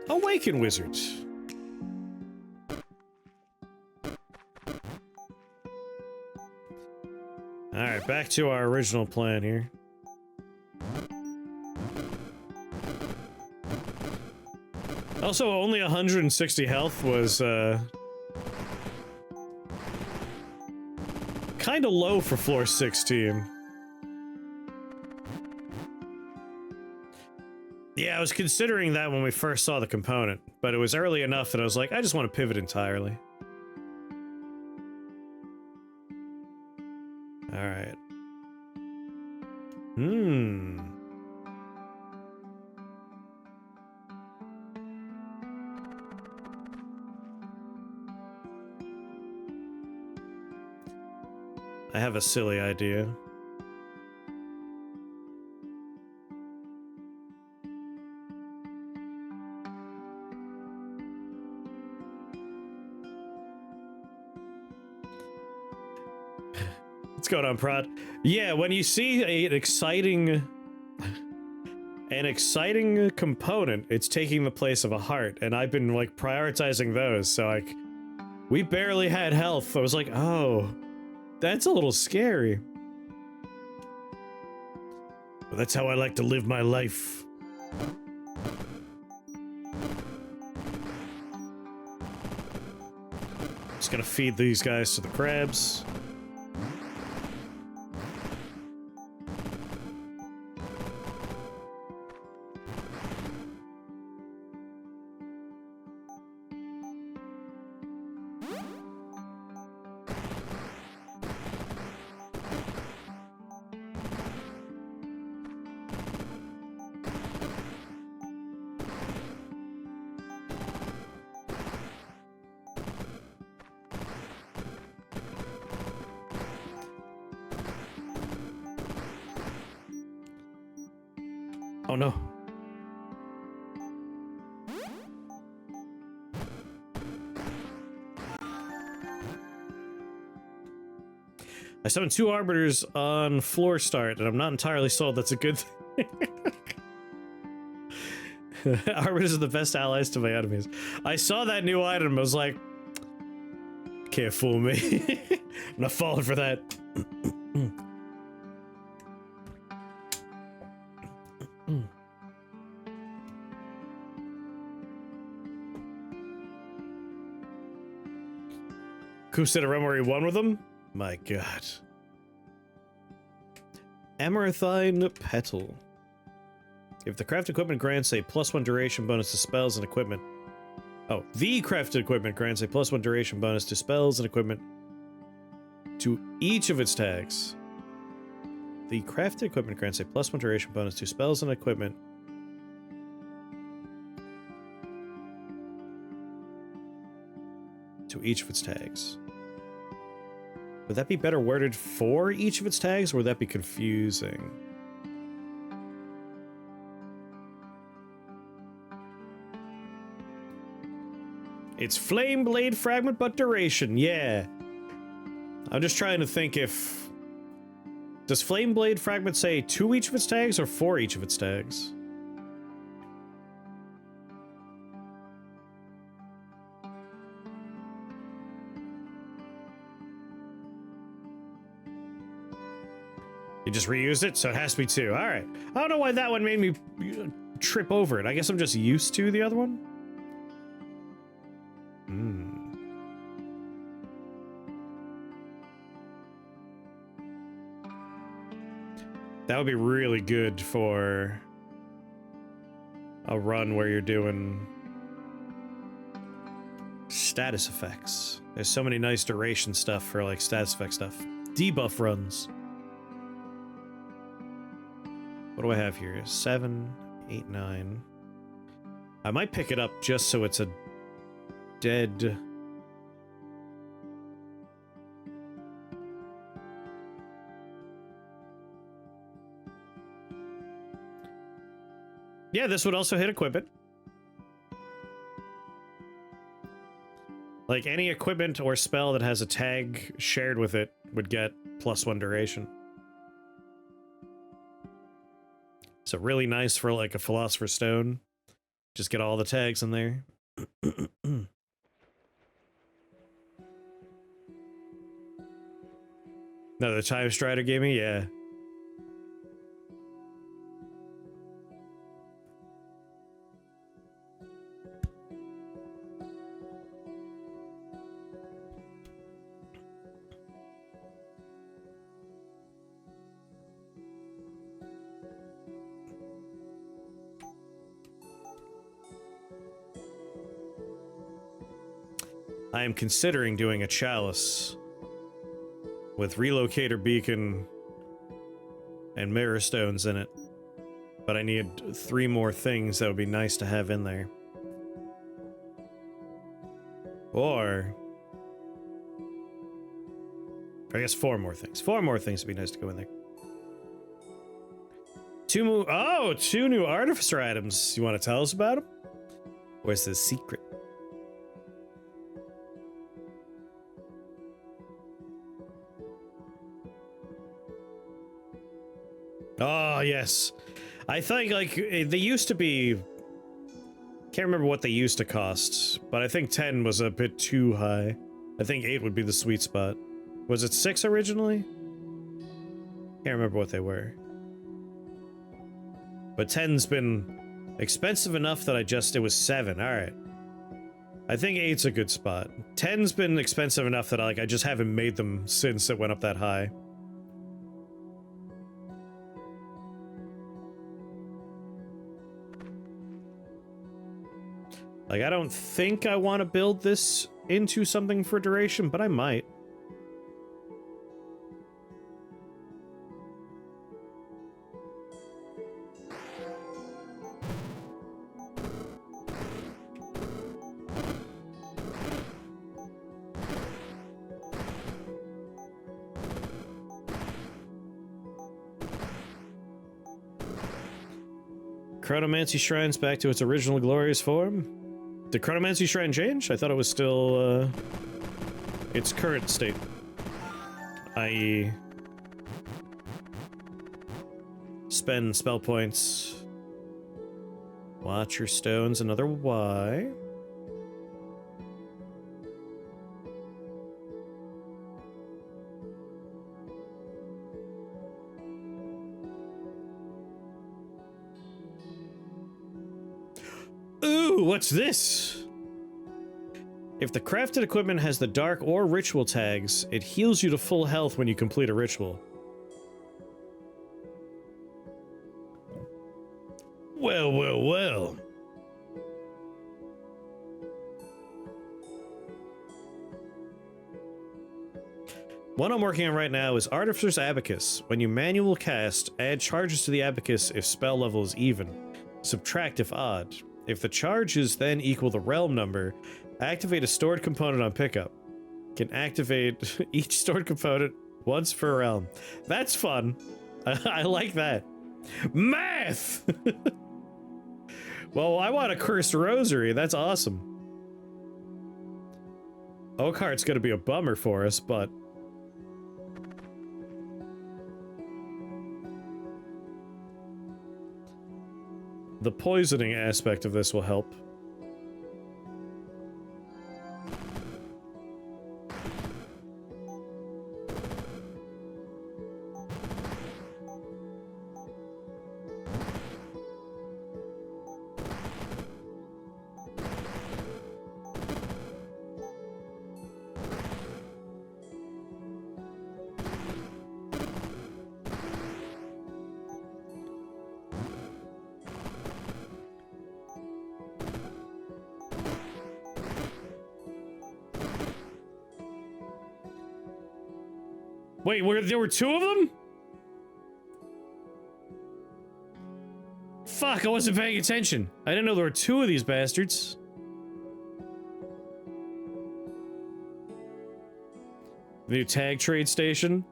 Awaken wizards. Alright, back to our original plan here. Also, only 160 health was, kinda low for floor 16. Yeah, I was considering that when we first saw the component, but it was early enough that I was like, I just want to pivot entirely. Alright. I have a silly idea. What's going on, Prod? Yeah, when you see an exciting component, it's taking the place of a heart, and I've been like prioritizing those. So like, we barely had health. I was like, oh, that's a little scary. But that's how I like to live my life. Just gonna feed these guys to the crabs. Oh no. I summoned 2 arbiters on floor start, and I'm not entirely sold that's a good thing. Arbiters are the best allies to my enemies. I saw that new item, I was like, can't fool me. I'm not falling for that. Who said a realm where he won with them? My god. Amaranthine Petal. If the craft equipment grants a +1 duration bonus to spells and equipment. Oh, the crafted equipment grants a +1 duration bonus to spells and equipment to each of its tags. The crafted equipment grants a +1 duration bonus to spells and equipment to each of its tags. Would that be better worded for each of its tags, or would that be confusing? It's Flame Blade Fragment, but duration, yeah. I'm just trying to think if... Does Flame Blade Fragment say to each of its tags, or for each of its tags? You just reused it, so it has to be 2. All right. I don't know why that one made me trip over it. I guess I'm just used to the other one. That would be really good for a run where you're doing status effects. There's so many nice duration stuff for like status effect stuff. Debuff runs. What do I have here? 7, 8, 9. I might pick it up just so it's a dead... Yeah, this would also hit equipment. Like any equipment or spell that has a tag shared with it would get +1 duration. So really nice for like a Philosopher's Stone Just get all the tags in there. Another Time Strider gaming? Yeah. I am considering doing a chalice with relocator beacon and mirror stones in it. But I need 3 more things that would be nice to have in there. Or I guess 4 more things. 4 more things would be nice to go in there. 2 new artificer items. You want to tell us about them? Where's the secret? Oh, yes. I think, like, they used to be... Can't remember what they used to cost, but I think 10 was a bit too high. I think 8 would be the sweet spot. Was it 6 originally? Can't remember what they were. But 10's been expensive enough that it was 7. Alright. I think 8's a good spot. 10's been expensive enough that I just haven't made them since it went up that high. Like, I don't think I want to build this into something for duration, but I might. Chronomancy Shrine's back to its original glorious form. Did Chronomancy Shrine change? I thought it was still, its current state. I.e. spend spell points. Watcher Stones, another Y. Ooh, what's this? If the crafted equipment has the dark or ritual tags, it heals you to full health when you complete a ritual. Well, well, well. One I'm working on right now is Artificer's Abacus. When you manual cast, add charges to the abacus if spell level is even. Subtract if odd. If the charges then equal the realm number, activate a stored component on pickup. Can activate each stored component once per realm. That's fun. I like that. Math! Well, I want a cursed rosary. That's awesome. Oakheart's gonna be a bummer for us, but... the poisoning aspect of this will help. Wait, there were 2 of them? Fuck, I wasn't paying attention. I didn't know there were 2 of these bastards. The new tag trade station.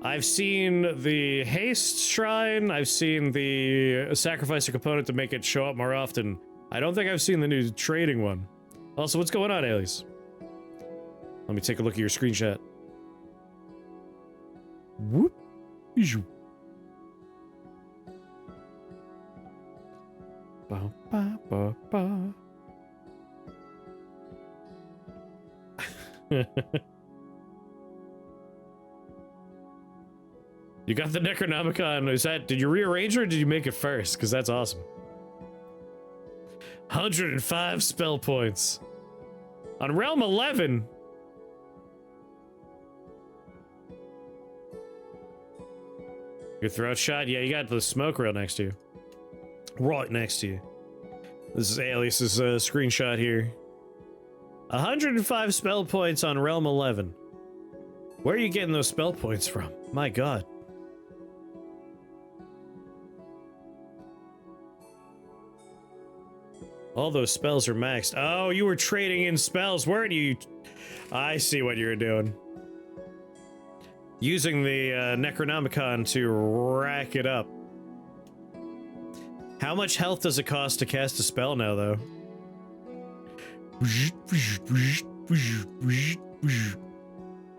I've seen the haste shrine. I've seen the sacrifice a component to make it show up more often. I don't think I've seen the new trading one. Also, what's going on, Alias? Let me take a look at your screenshot. Whoop. Ba, ba, ba, ba. You got the Necronomicon. Is that, did you rearrange it or did you make it first? Because that's awesome. 105 spell points. On Realm 11. Your throat shot? Yeah, you got the smoke rail next to you. Right next to you. This is Alias's screenshot here. 105 spell points on Realm 11. Where are you getting those spell points from? My god. All those spells are maxed. Oh, you were trading in spells, weren't you? I see what you're doing. Using the Necronomicon to rack it up. How much health does it cost to cast a spell now, though?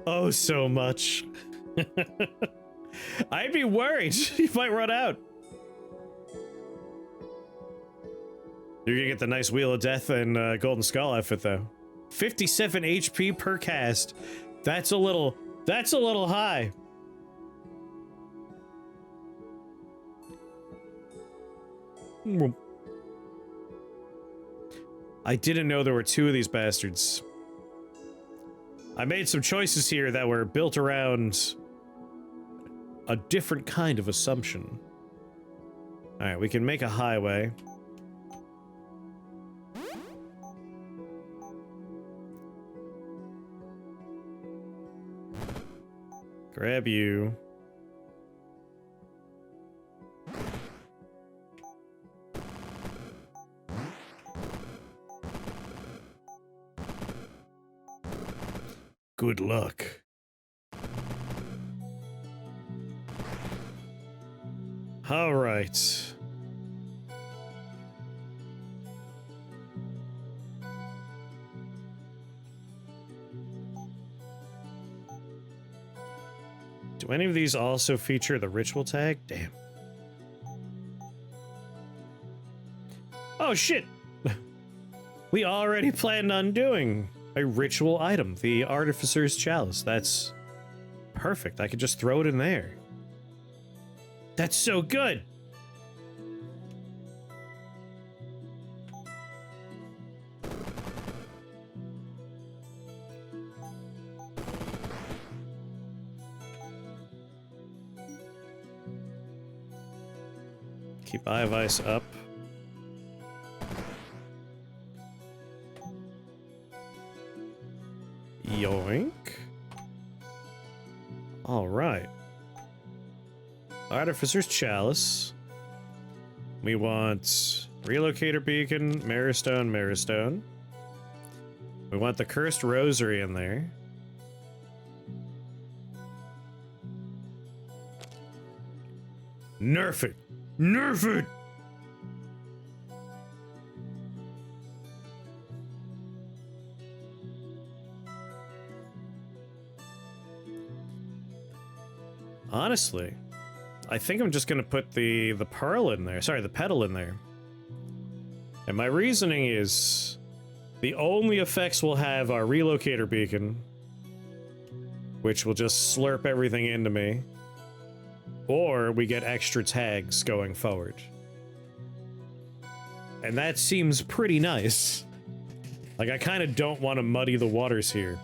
Oh, so much. I'd be worried. You might run out. You're gonna get the nice Wheel of Death and Golden Skull outfit, though. 57 HP per cast. That's a little high. I didn't know there were two of these bastards. I made some choices here that were built around a different kind of assumption. Alright, we can make a highway. Grab you. Good luck. All right. Do any of these also feature the ritual tag? Damn. Oh shit! We already planned on doing a ritual item, the Artificer's Chalice. That's perfect. I could just throw it in there. That's so good! Keep Eye of Ice up. Yoink. Alright. Artificer's Chalice. We want Relocator Beacon, Marrowstone, Marrowstone. We want the Cursed Rosary in there. Nerf it! Nerf it! Honestly, I think I'm just gonna put the pearl in there. Sorry, the petal in there. And my reasoning is the only effects we'll have are Relocator Beacon, which will just slurp everything into me, or we get extra tags going forward. And that seems pretty nice. Like, I kind of don't want to muddy the waters here.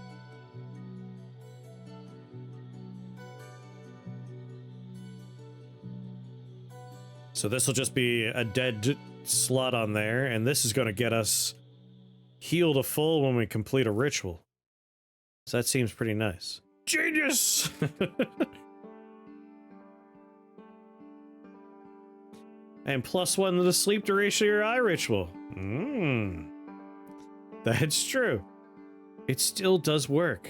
So this will just be a dead slot on there, and this is going to get us healed to full when we complete a ritual. So that seems pretty nice. Genius! And +1 to the sleep duration of your eye ritual. That's true. It still does work.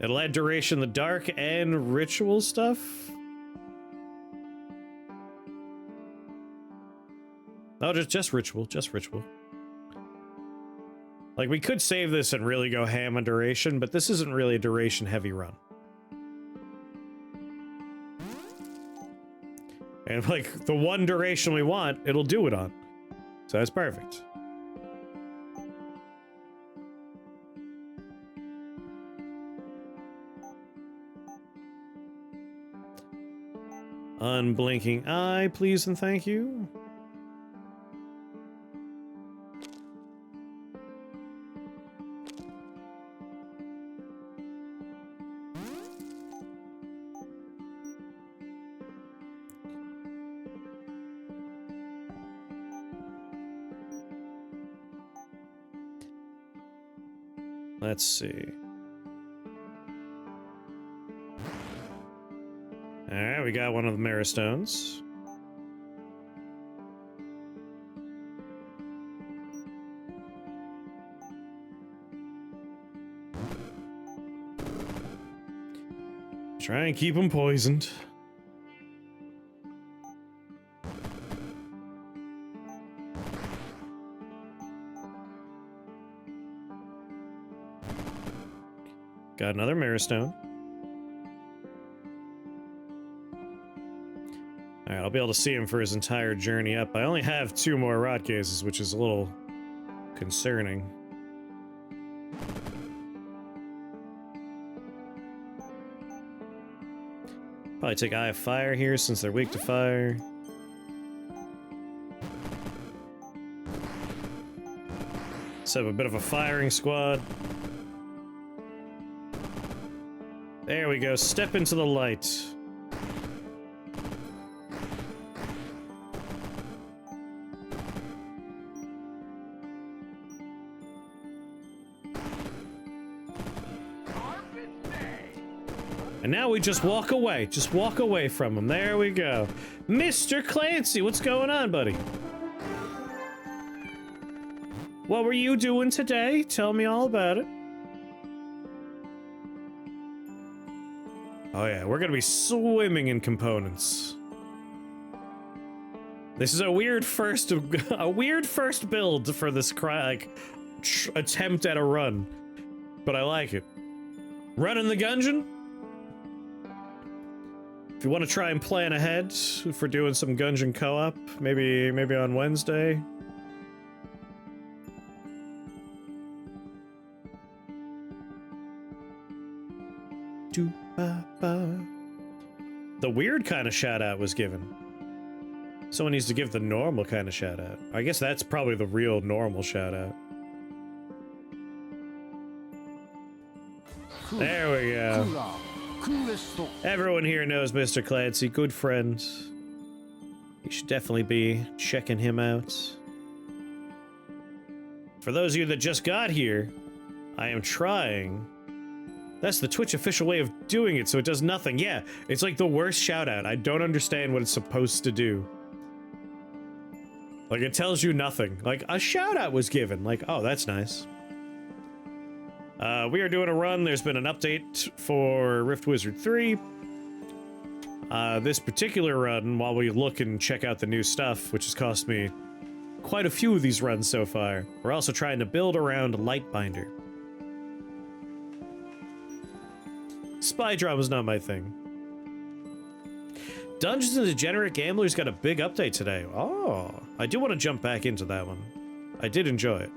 It'll add duration in the dark and ritual stuff. Oh, just ritual, just ritual. Like, we could save this and really go ham on duration, but this isn't really a duration-heavy run. And like the one duration we want, it'll do it on. So that's perfect. Unblinking eye, please and thank you. Let's see. Alright, we got one of the mirror stones. Try and keep them poisoned. Got another mirror stone. Alright, I'll be able to see him for his entire journey up. I only have 2 more rod cases, which is a little concerning. Probably take Eye of Fire here since they're weak to fire. Set up a bit of a firing squad. There we go. Step into the light. And now we just walk away. Just walk away from him. There we go. Mr. Clancy, what's going on, buddy? What were you doing today? Tell me all about it. Oh yeah, we're gonna be swimming in components. This is a weird first build for this attempt at a run, but I like it. Running the Gungeon. If you want to try and plan ahead for doing some Gungeon co-op, maybe on Wednesday. The weird kind of shout out was given. Someone needs to give the normal kind of shout out. I guess that's probably the real normal shout out. There we go. Everyone here knows Mr. Clancy, good friend. You should definitely be checking him out. For those of you that just got here, I am trying. That's the Twitch official way of doing it, so it does nothing. Yeah, it's like the worst shout out. I don't understand what it's supposed to do. Like, it tells you nothing. Like, a shout out was given. Like, oh, that's nice. We are doing a run. There's been an update for Rift Wizard 3. This particular run, while we look and check out the new stuff, which has cost me quite a few of these runs so far, we're also trying to build around Lightbinder. Spy drama's not my thing. Dungeons and Degenerate Gamblers got a big update today. Oh, I do want to jump back into that one. I did enjoy it.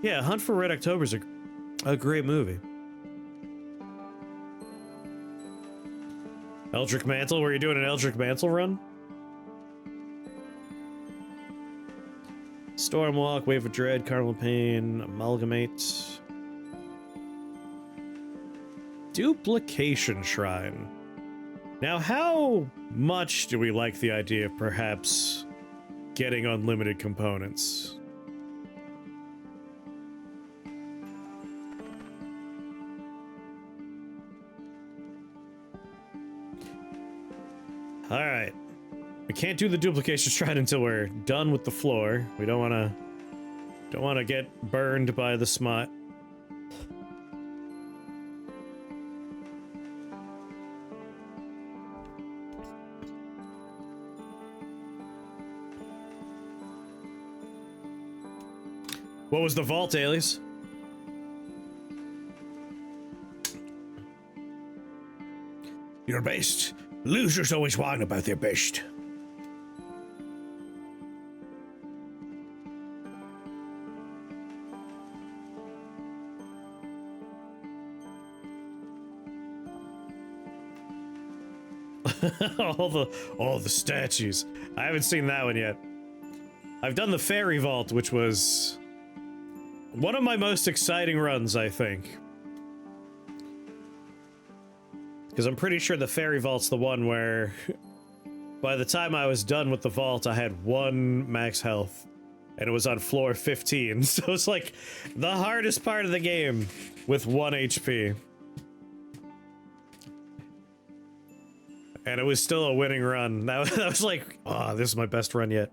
Yeah, Hunt for Red October is a great movie. Eldritch Mantle, were you doing an Eldritch Mantle run? Stormwalk, Wave of Dread, Carnival Pain, Amalgamate. Duplication Shrine. Now, how much do we like the idea of perhaps getting unlimited components? Alright. We can't do the duplication shrine until we're done with the floor. We don't wanna get burned by the smut. What was the vault, Alias? Your base Losers always whine about their best. all the statues. I haven't seen that one yet. I've done the Fairy Vault, which was one of my most exciting runs, I think. Because I'm pretty sure the Fairy Vault's the one where by the time I was done with the vault, I had 1 max health. And it was on floor 15. So it's like the hardest part of the game with 1 HP. And it was still a winning run. That was like, oh, this is my best run yet.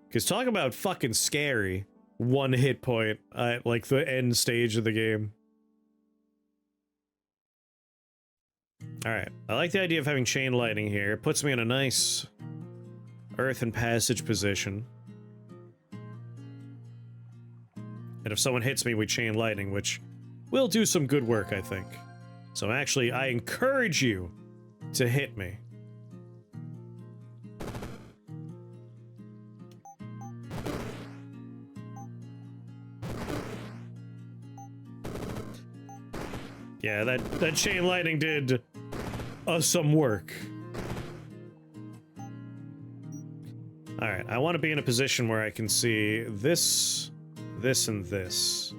Because talk about fucking scary. 1 hit point at like the end stage of the game. Alright, I like the idea of having chain lightning here. It puts me in a nice earthen passage position. And if someone hits me with chain lightning, which will do some good work, I think. So actually, I encourage you to hit me. Yeah, that chain lightning did some work. Alright, I want to be in a position where I can see this, this, and this.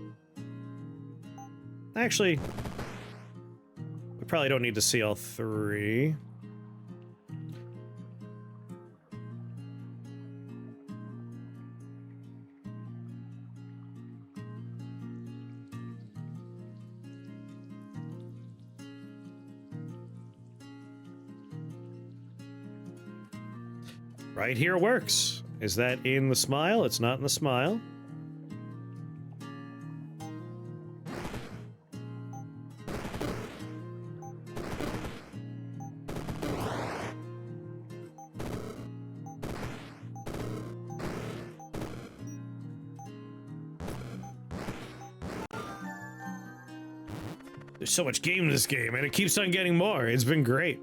Actually, we probably don't need to see all 3. Right here works. Is that in the smile? It's not in the smile. There's so much game in this game, and it keeps on getting more. It's been great.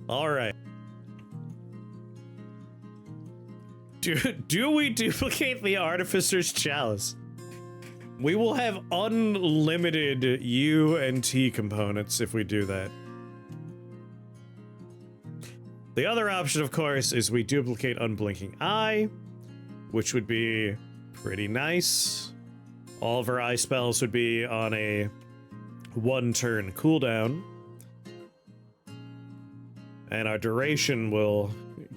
All right. Do we duplicate the Artificer's Chalice? We will have unlimited U and T components if we do that. The other option, of course, is we duplicate Unblinking Eye, which would be pretty nice. All of our eye spells would be on a 1-turn cooldown. And our duration will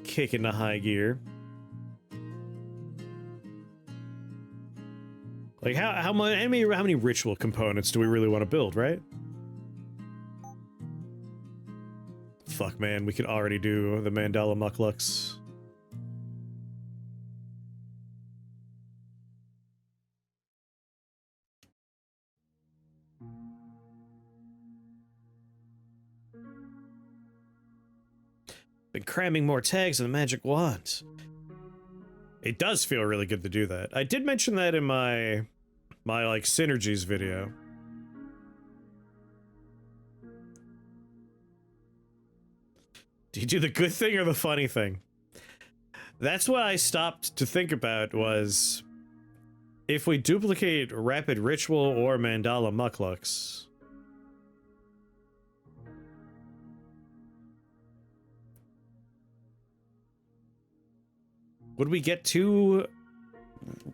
kick into high gear. Like, how many ritual components do we really want to build, right? Fuck, man, we could already do the Mandala Muklux. Been cramming more tags in the magic wand. It does feel really good to do that. I did mention that in my like synergies video. Do you do the good thing or the funny thing? That's what I stopped to think about was if we duplicate Rapid Ritual or Mandala Muklux. Would we get 2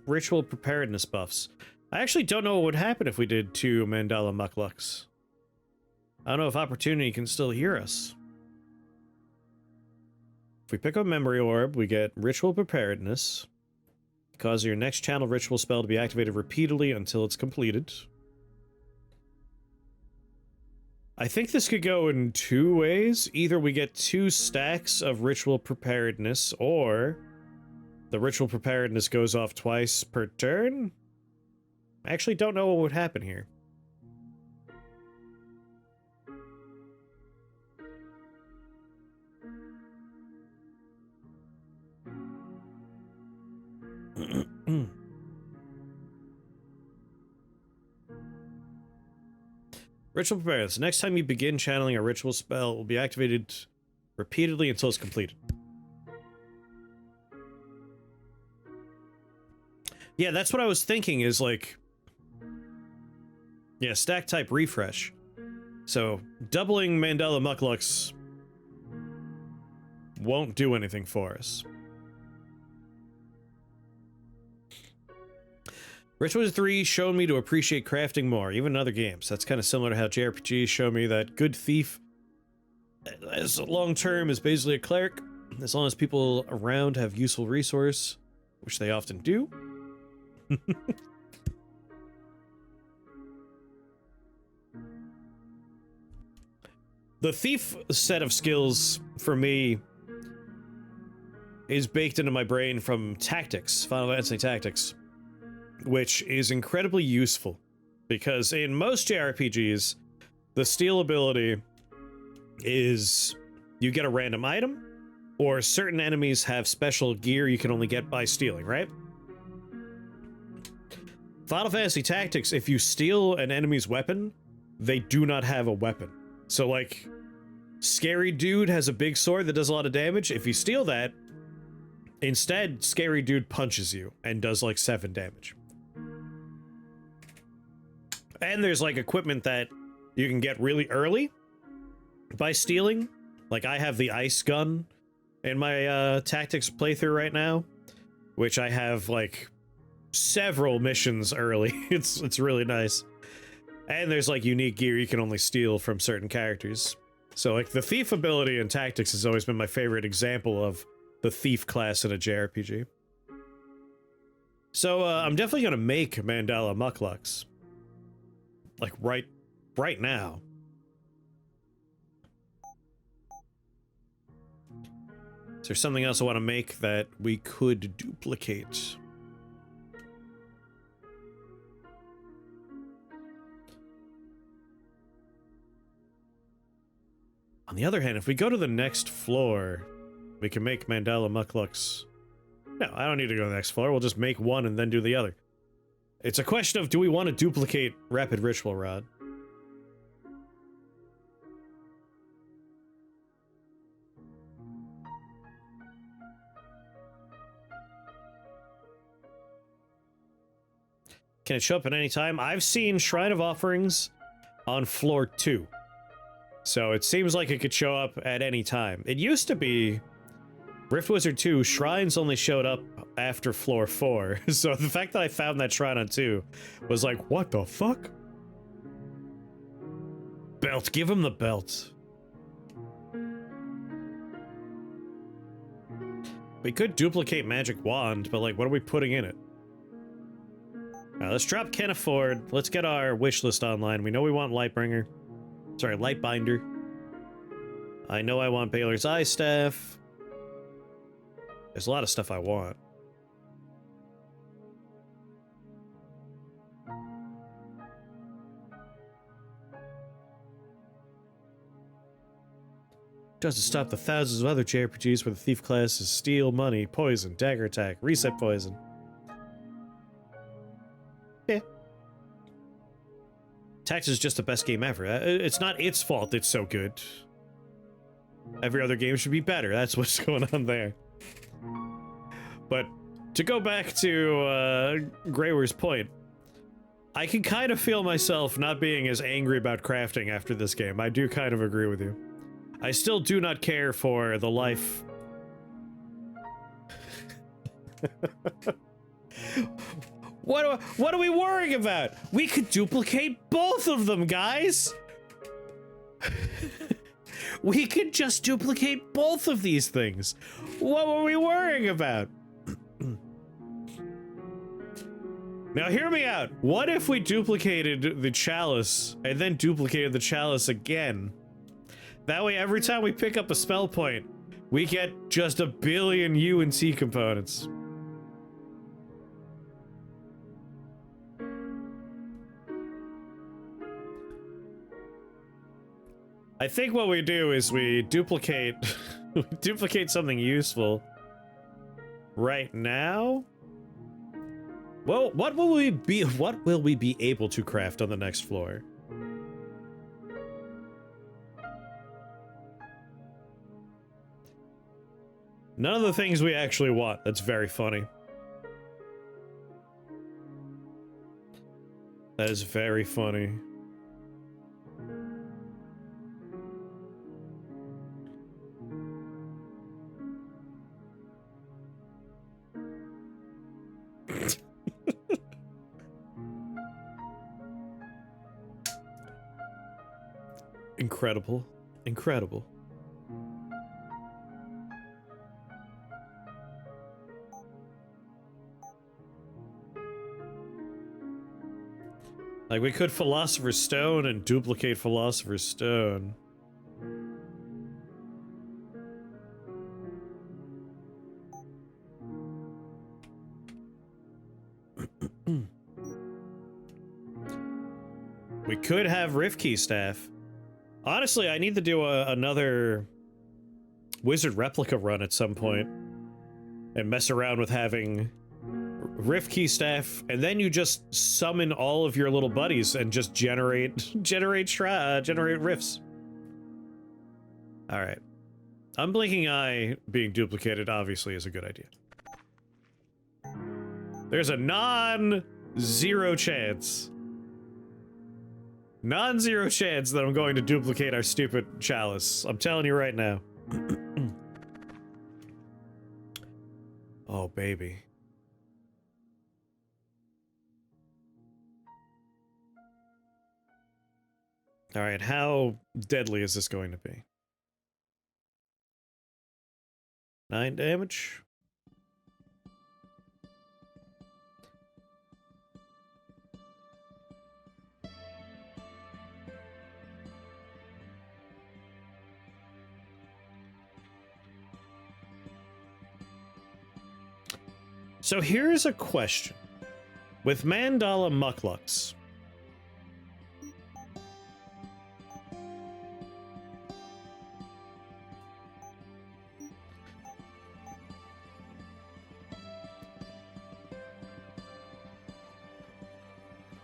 ritual preparedness buffs? I actually don't know what would happen if we did 2 Mandala Muklux. I don't know if Opportunity can still hear us. If we pick up Memory Orb, we get Ritual Preparedness. Cause your next channel ritual spell to be activated repeatedly until it's completed. I think this could go in 2 ways. Either we get 2 stacks of Ritual Preparedness, or the Ritual Preparedness goes off twice per turn? I actually don't know what would happen here. Ritual preparedness. Next time you begin channeling a ritual spell, it will be activated repeatedly until it's completed. Yeah, that's what I was thinking is like... Yeah, stack type refresh. So, doubling Mandala Mucklux won't do anything for us. Ritual Wizard 3 showed me to appreciate crafting more, even in other games. That's kind of similar to how JRPGs show me that good thief, as long term, is basically a cleric. As long as people around have useful resource, which they often do. The thief set of skills, for me, is baked into my brain from Tactics, Final Fantasy Tactics, which is incredibly useful, because in most JRPGs, the steal ability is you get a random item, or certain enemies have special gear you can only get by stealing, right? Final Fantasy Tactics, if you steal an enemy's weapon, they do not have a weapon. So, like, Scary Dude has a big sword that does a lot of damage. If you steal that, instead, Scary Dude punches you and does, like, 7 damage. And there's, like, equipment that you can get really early by stealing. Like, I have the ice gun in my Tactics playthrough right now, which I have, like, several missions early. It's really nice. And there's like unique gear you can only steal from certain characters. So like the thief ability in Tactics has always been my favorite example of the thief class in a JRPG. So I'm definitely gonna make Mandala Mucklux. Like right now. Is there something else I want to make that we could duplicate? On the other hand, if we go to the next floor, we can make Mandala Mucklux. No, I don't need to go to the next floor. We'll just make one and then do the other. It's a question of, do we want to duplicate Rapid Ritual Rod? Can it show up at any time? I've seen Shrine of Offerings on floor 2. So it seems like it could show up at any time. It used to be Rift Wizard 2, shrines only showed up after floor 4. So the fact that I found that shrine on 2 was like, what the fuck? Belt, give him the belt. We could duplicate Magic Wand, but like, what are we putting in it? Now, let's drop Can't Afford. Let's get our wish list online. We know we want Lightbringer. Sorry, Lightbinder. I know I want Baylor's Eye Staff. There's a lot of stuff I want. Just to stop the thousands of other JRPGs where the thief class is steal, money, poison, dagger attack, reset poison. Yeah. Tax is just the best game ever. It's not its fault it's so good. Every other game should be better. That's what's going on there. But to go back to Greywar's point, I can kind of feel myself not being as angry about crafting after this game. I do kind of agree with you. I still do not care for the life... What are we worrying about? We could duplicate both of them, guys! We could just duplicate both of these things. What were we worrying about? Now hear me out. What if we duplicated the chalice and then duplicated the chalice again? That way every time we pick up a spell point, we get just a billion UNC components. I think what we do is we duplicate duplicate something useful right now. Well, what will we be able to craft on the next floor? None of the things we actually want. That's very funny. That is very funny. Incredible. Incredible. Like, we could Philosopher's Stone and duplicate Philosopher's Stone. We could have Rifkey Staff. Honestly, I need to do another Wizard Replica run at some point. And mess around with having Rifkey Staff, and then you just summon all of your little buddies and just generate rifts. Alright. Unblinking Eye being duplicated obviously is a good idea. There's a non-zero chance. Non-zero chance that I'm going to duplicate our stupid chalice. I'm telling you right now. Oh, baby. Alright, how deadly is this going to be? 9 damage? So here's a question. With Mandala Muklux,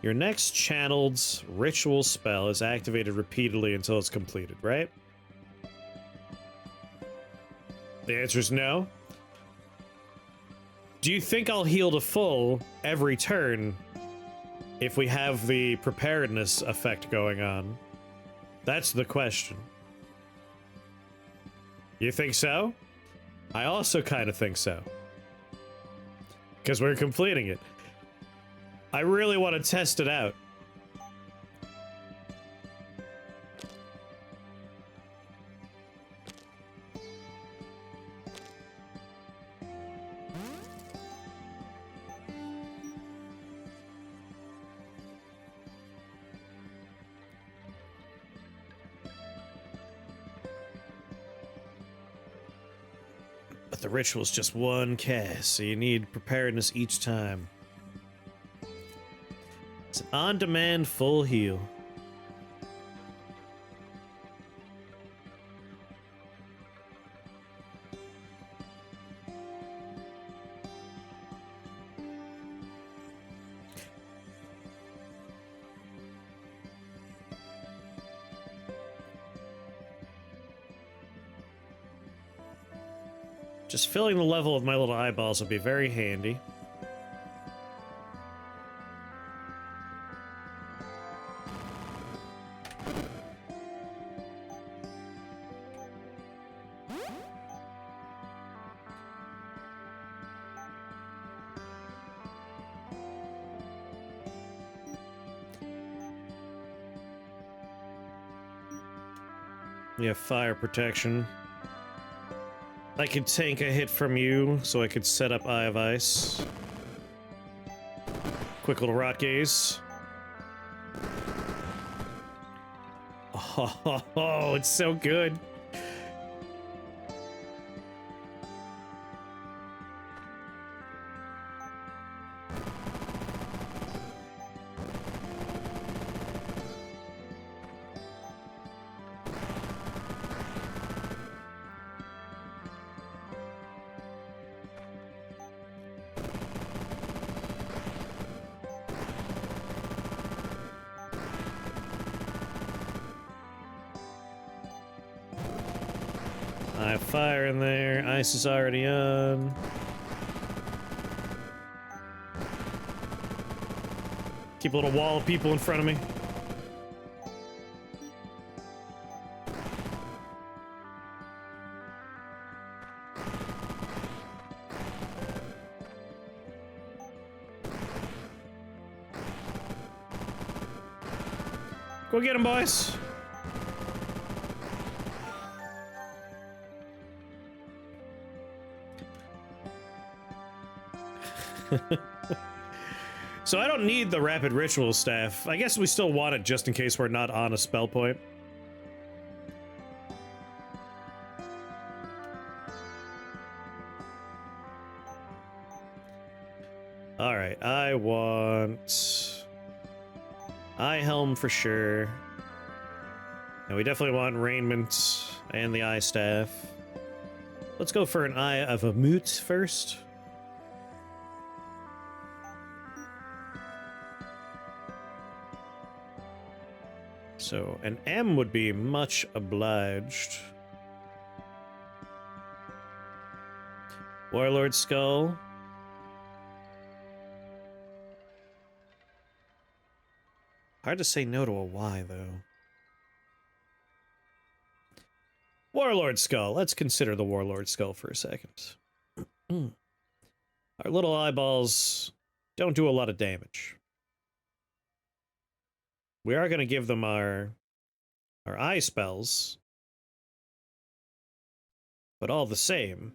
your next channeled ritual spell is activated repeatedly until it's completed, right? The answer is no. Do you think I'll heal to full every turn if we have the preparedness effect going on? That's the question. You think so? I also kind of think so. Because we're completing it. I really want to test it out. But the ritual's just one cast, so you need preparedness each time. It's an on-demand full heal. Just filling the level of my little eyeballs will be very handy. We have fire protection. I could tank a hit from you, so I could set up Eye of Ice. Quick little rot gaze. Oh, it's so good. I have fire in there. Ice is already on. Keep a little wall of people in front of me. Go get him, boys. So I don't need the rapid ritual staff. I guess we still want it just in case we're not on a spell point. All right, I want eye helm for sure. And we definitely want raiment and the eye staff. Let's go for an eye of a moot first. So an M would be much obliged. Warlord skull. Hard to say no to a Y, though. Warlord skull. Let's consider the Warlord skull for a second. Our little eyeballs don't do a lot of damage. We are going to give them our eye spells. But all the same,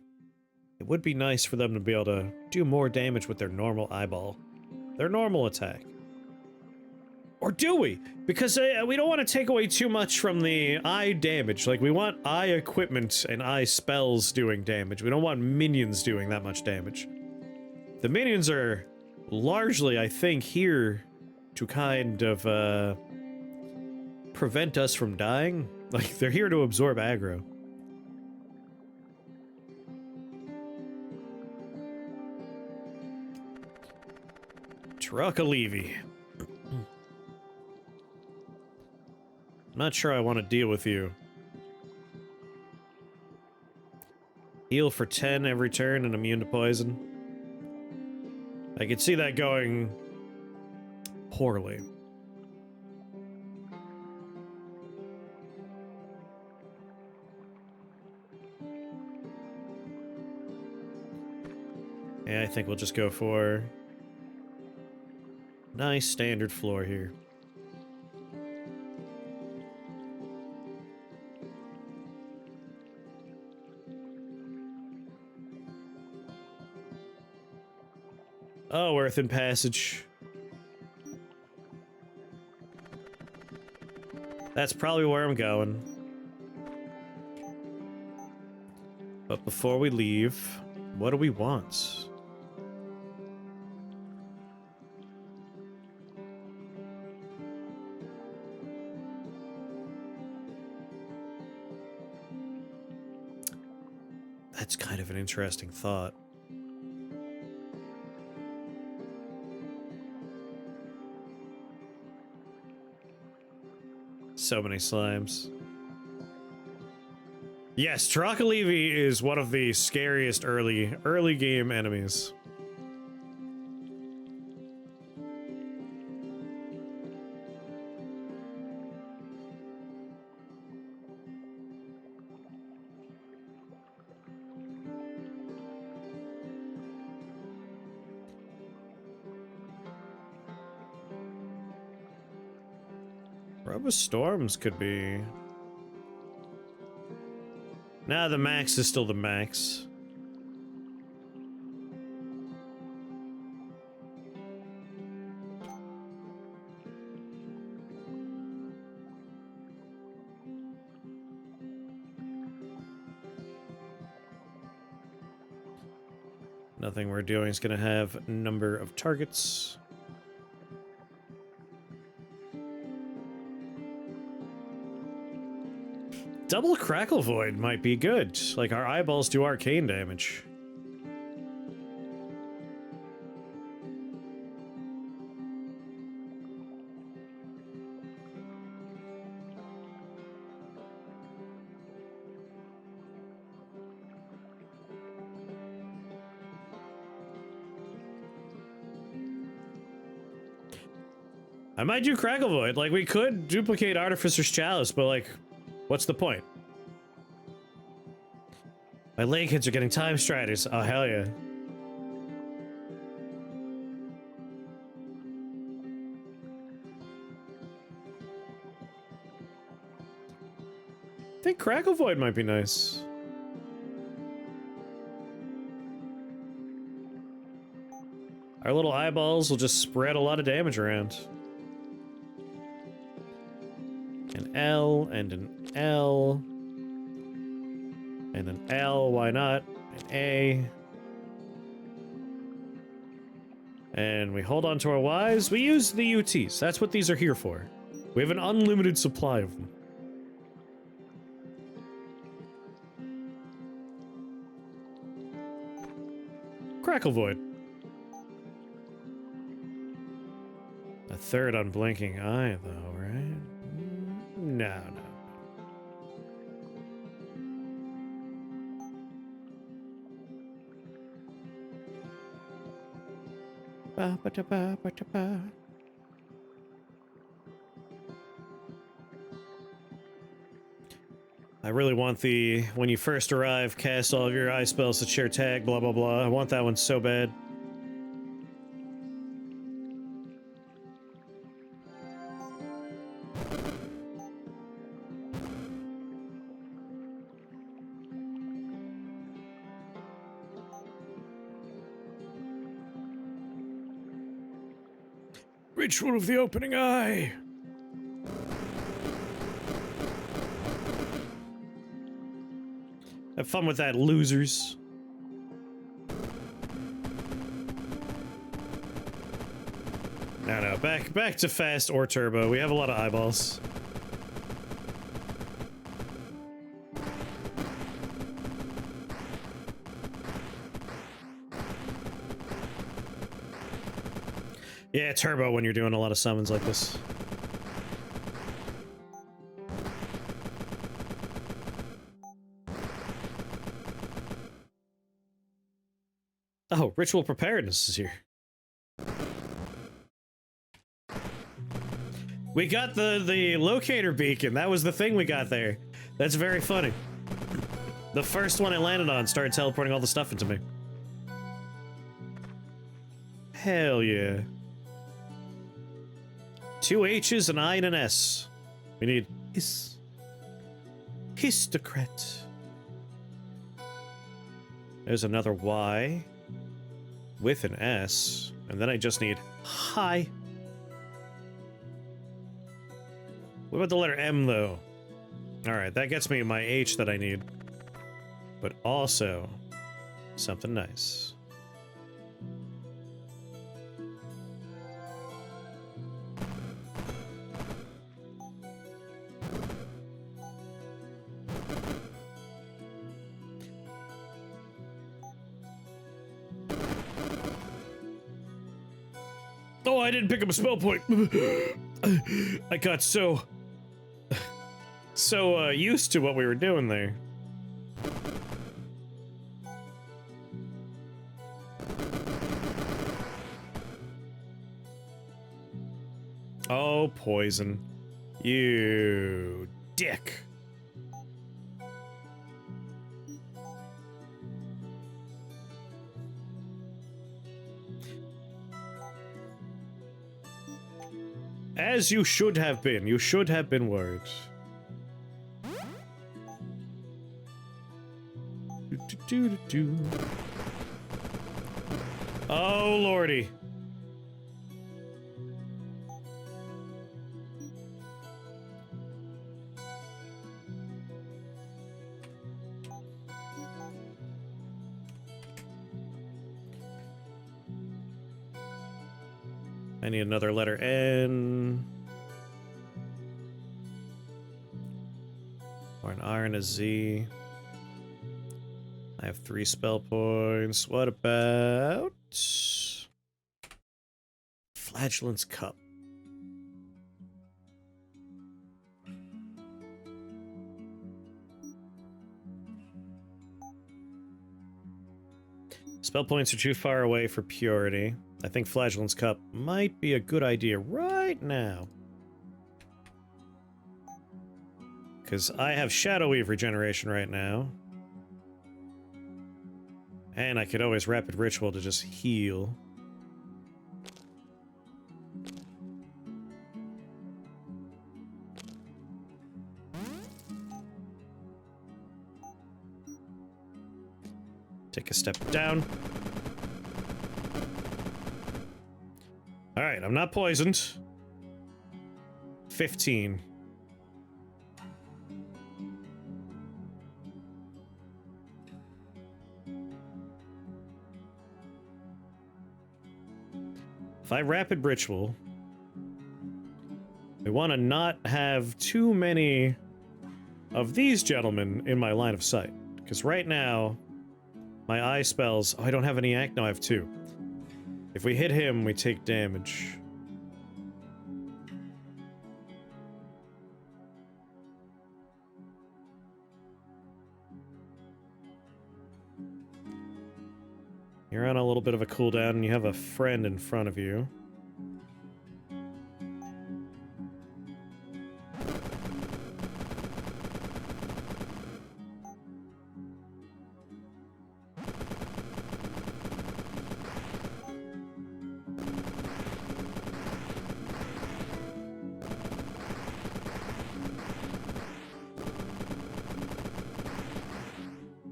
it would be nice for them to be able to do more damage with their normal eyeball. Their normal attack. Or do we? Because we don't want to take away too much from the eye damage. Like, we want eye equipment and eye spells doing damage. We don't want minions doing that much damage. The minions are largely, I think, here to kind of, prevent us from dying. Like, they're here to absorb aggro. Truckalevi. Not sure I want to deal with you. Heal for 10 every turn and immune to poison. I could see that going poorly. Yeah, I think we'll just go for nice standard floor here. Oh, Earthen Passage. That's probably where I'm going. But before we leave, what do we want? That's kind of an interesting thought. So many slimes. Yes, Truckalevi is one of the scariest early game enemies. Rubber Storms could be... Nah, the max is still the max. Nothing we're doing is going to have number of targets. Double Crackle Void might be good. Like, our eyeballs do arcane damage. I might do Crackle Void. Like, we could duplicate Artificer's Chalice, but, like, what's the point? My lay kids are getting time striders. Oh, hell yeah. I think Crackle Void might be nice. Our little eyeballs will just spread a lot of damage around. An L and an L. And an L, why not? An A. And we hold on to our Ys. We use the UTs. That's what these are here for. We have an unlimited supply of them. Crackle Void. A third unblinking eye, though, right? No, no. Ba, ba, da, ba, ba, da, ba. I really want the, when you first arrive, cast all of your eye spells to share tag, blah, blah, blah. I want that one so bad. Ritual of the opening eye. Have fun with that, losers. No, back to fast or turbo. We have a lot of eyeballs. Yeah, turbo when you're doing a lot of summons like this. Oh, ritual preparedness is here. We got the locator beacon. That was the thing we got there. That's very funny. The first one I landed on started teleporting all the stuff into me. Hell yeah. 2 H's, an I, and an S. We need histocrat. There's another Y with an S, and then I just need hi. What about the letter M, though? Alright, that gets me my H that I need. But also, something nice. Oh, I didn't pick up a spell point. I got so used to what we were doing there. Oh, poison. You dick. As you should have been. You should have been worried. Oh, lordy. I need another letter N. Or an R and a Z. I have 3 spell points. What about Flagellant's Cup? Spell points are too far away for purity. I think Flagellant's Cup might be a good idea right now. Because I have Shadow Weave regeneration right now. And I could always Rapid Ritual to just heal. Take a step down. Alright, I'm not poisoned. 15. If I Rapid Ritual, I want to not have too many of these gentlemen in my line of sight. Because right now, my eye spells... Oh, I don't have any act... No, I have 2. If we hit him, we take damage. You're on a little bit of a cooldown, and you have a friend in front of you.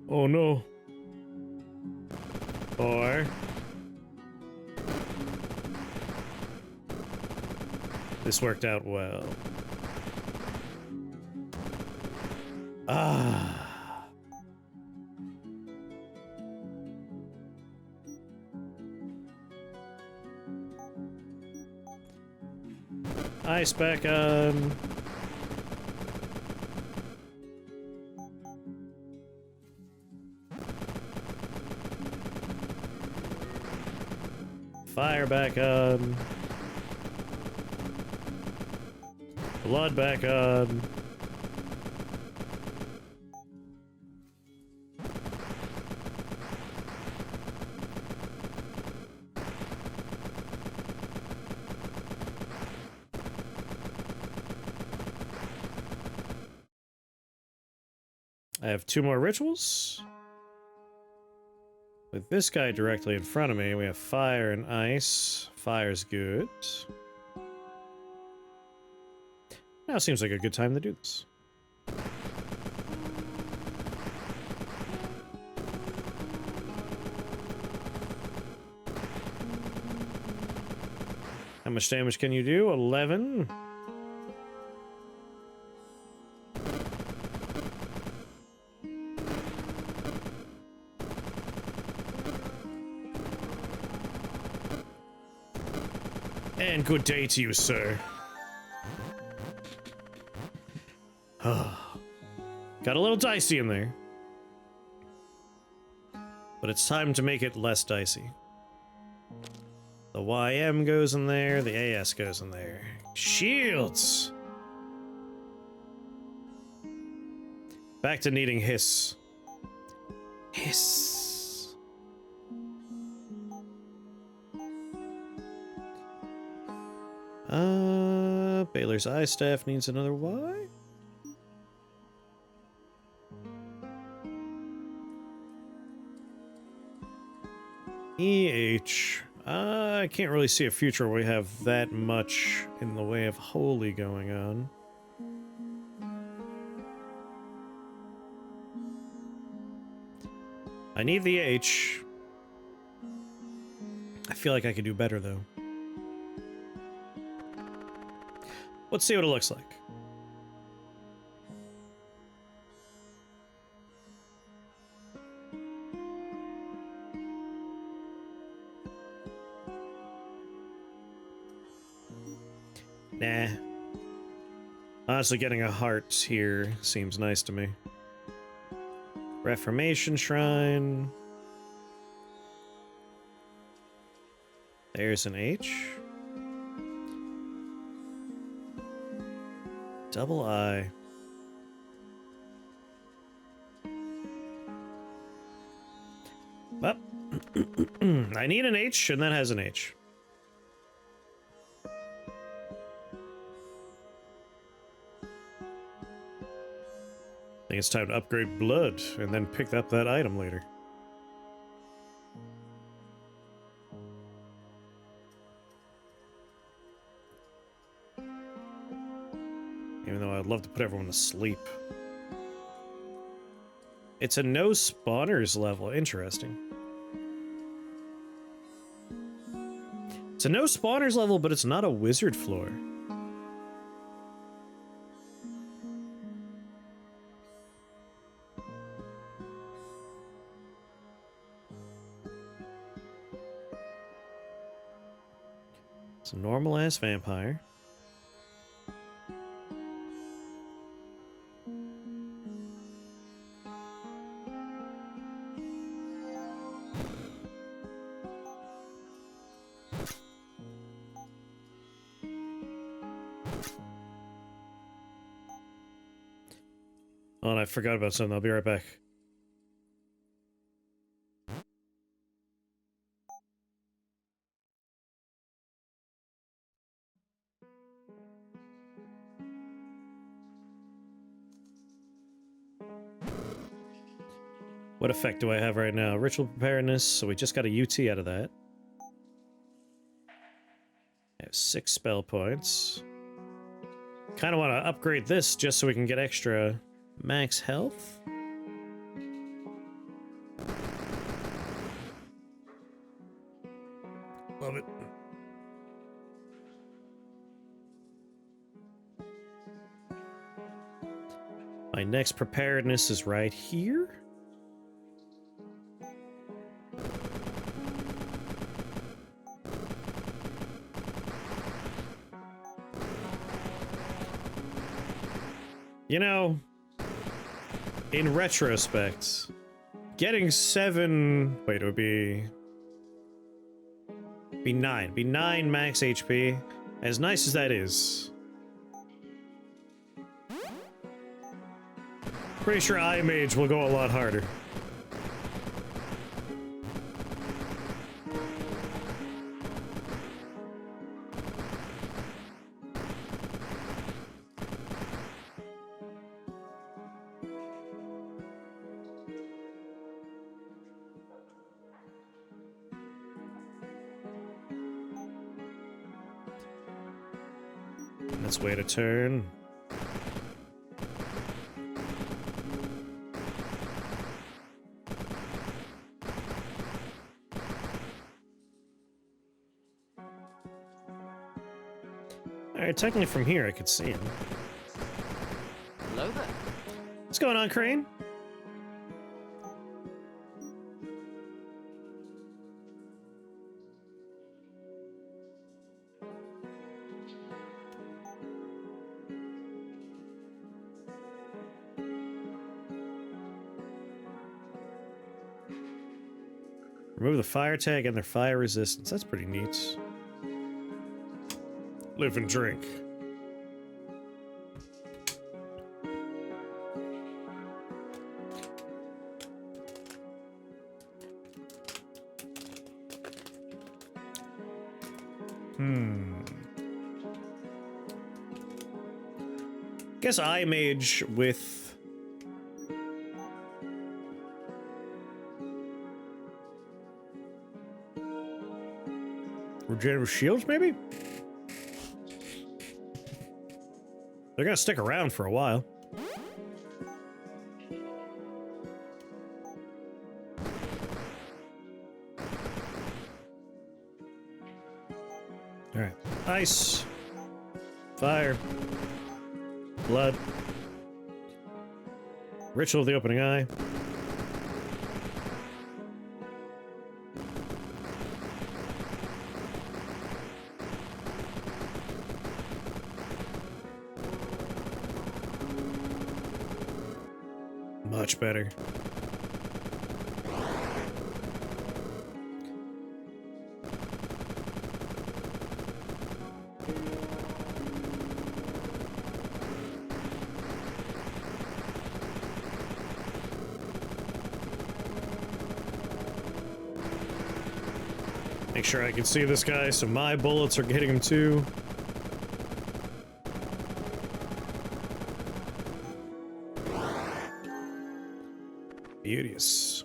Oh no. Or... This worked out well. Ah. Ice back on. Fire back on. Blood back on. I have 2 more rituals. With this guy directly in front of me, we have fire and ice. Fire's good. Now seems like a good time to do this. How much damage can you do? 11. And good day to you, sir. Got a little dicey in there. But it's time to make it less dicey. The YM goes in there, the AS goes in there. Shields! Back to needing hiss. Hiss. Baylor's Eye Staff needs another Y? EH. I can't really see a future where we have that much in the way of holy going on. I need the H. I feel like I could do better, though. Let's see what it looks like. Nah. Honestly, getting a heart here seems nice to me. Reformation Shrine. There's an H. Double I. Well, I need an H, and that has an H. I think it's time to upgrade blood, and then pick up that item later. Even though I'd love to put everyone to sleep. It's a no spawners level. Interesting. It's a no spawners level, but it's not a wizard floor. It's a normal ass vampire. Oh, and I forgot about something. I'll be right back. What effect do I have right now? Ritual preparedness, so we just got a UT out of that. I have 6 spell points. Kind of want to upgrade this just so we can get extra max health. Love it. My next preparedness is right here. You know, in retrospect, getting 7... Wait, it would be 9. Be 9 max HP. As nice as that is. Pretty sure Eye Mage will go a lot harder. Let's wait a turn. Alright, technically from here I could see him. Hello there. What's going on, Crane? Remove the fire tag and their fire resistance. That's pretty neat. Live and drink. Guess Eye Mage with regenerative shields, maybe? They're gonna stick around for a while. Alright. Ice. Fire. Blood. Ritual of the Opening Eye. Much better. Make sure I can see this guy so my bullets are hitting him too. Beauteous.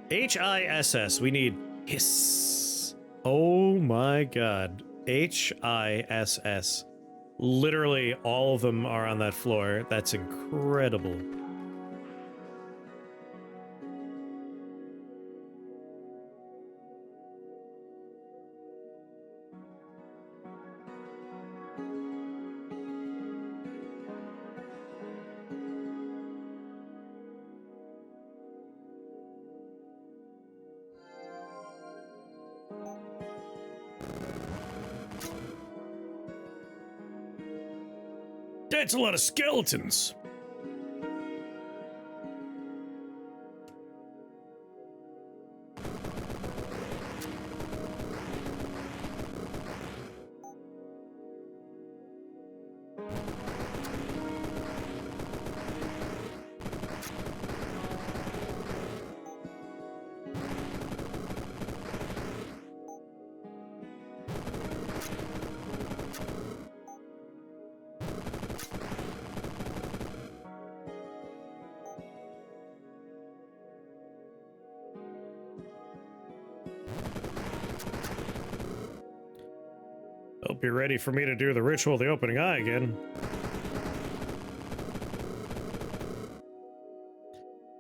HISS. We need hiss. Oh my god. HISS. Literally all of them are on that floor. That's incredible. That's a lot of skeletons. Hope you're ready for me to do the ritual of the opening eye again.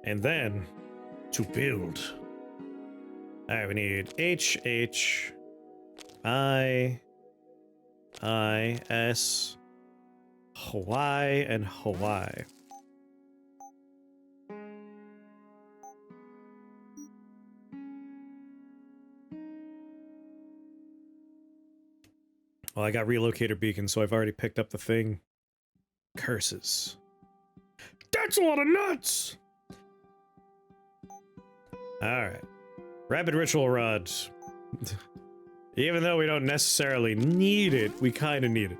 And then, to build. Alright, we need H, H, I, S, Hawaii, and Hawaii. Well, I got relocator beacon, so I've already picked up the thing. Curses. That's a lot of nuts! Alright. Rapid ritual rod. Even though we don't necessarily need it, we kind of need it.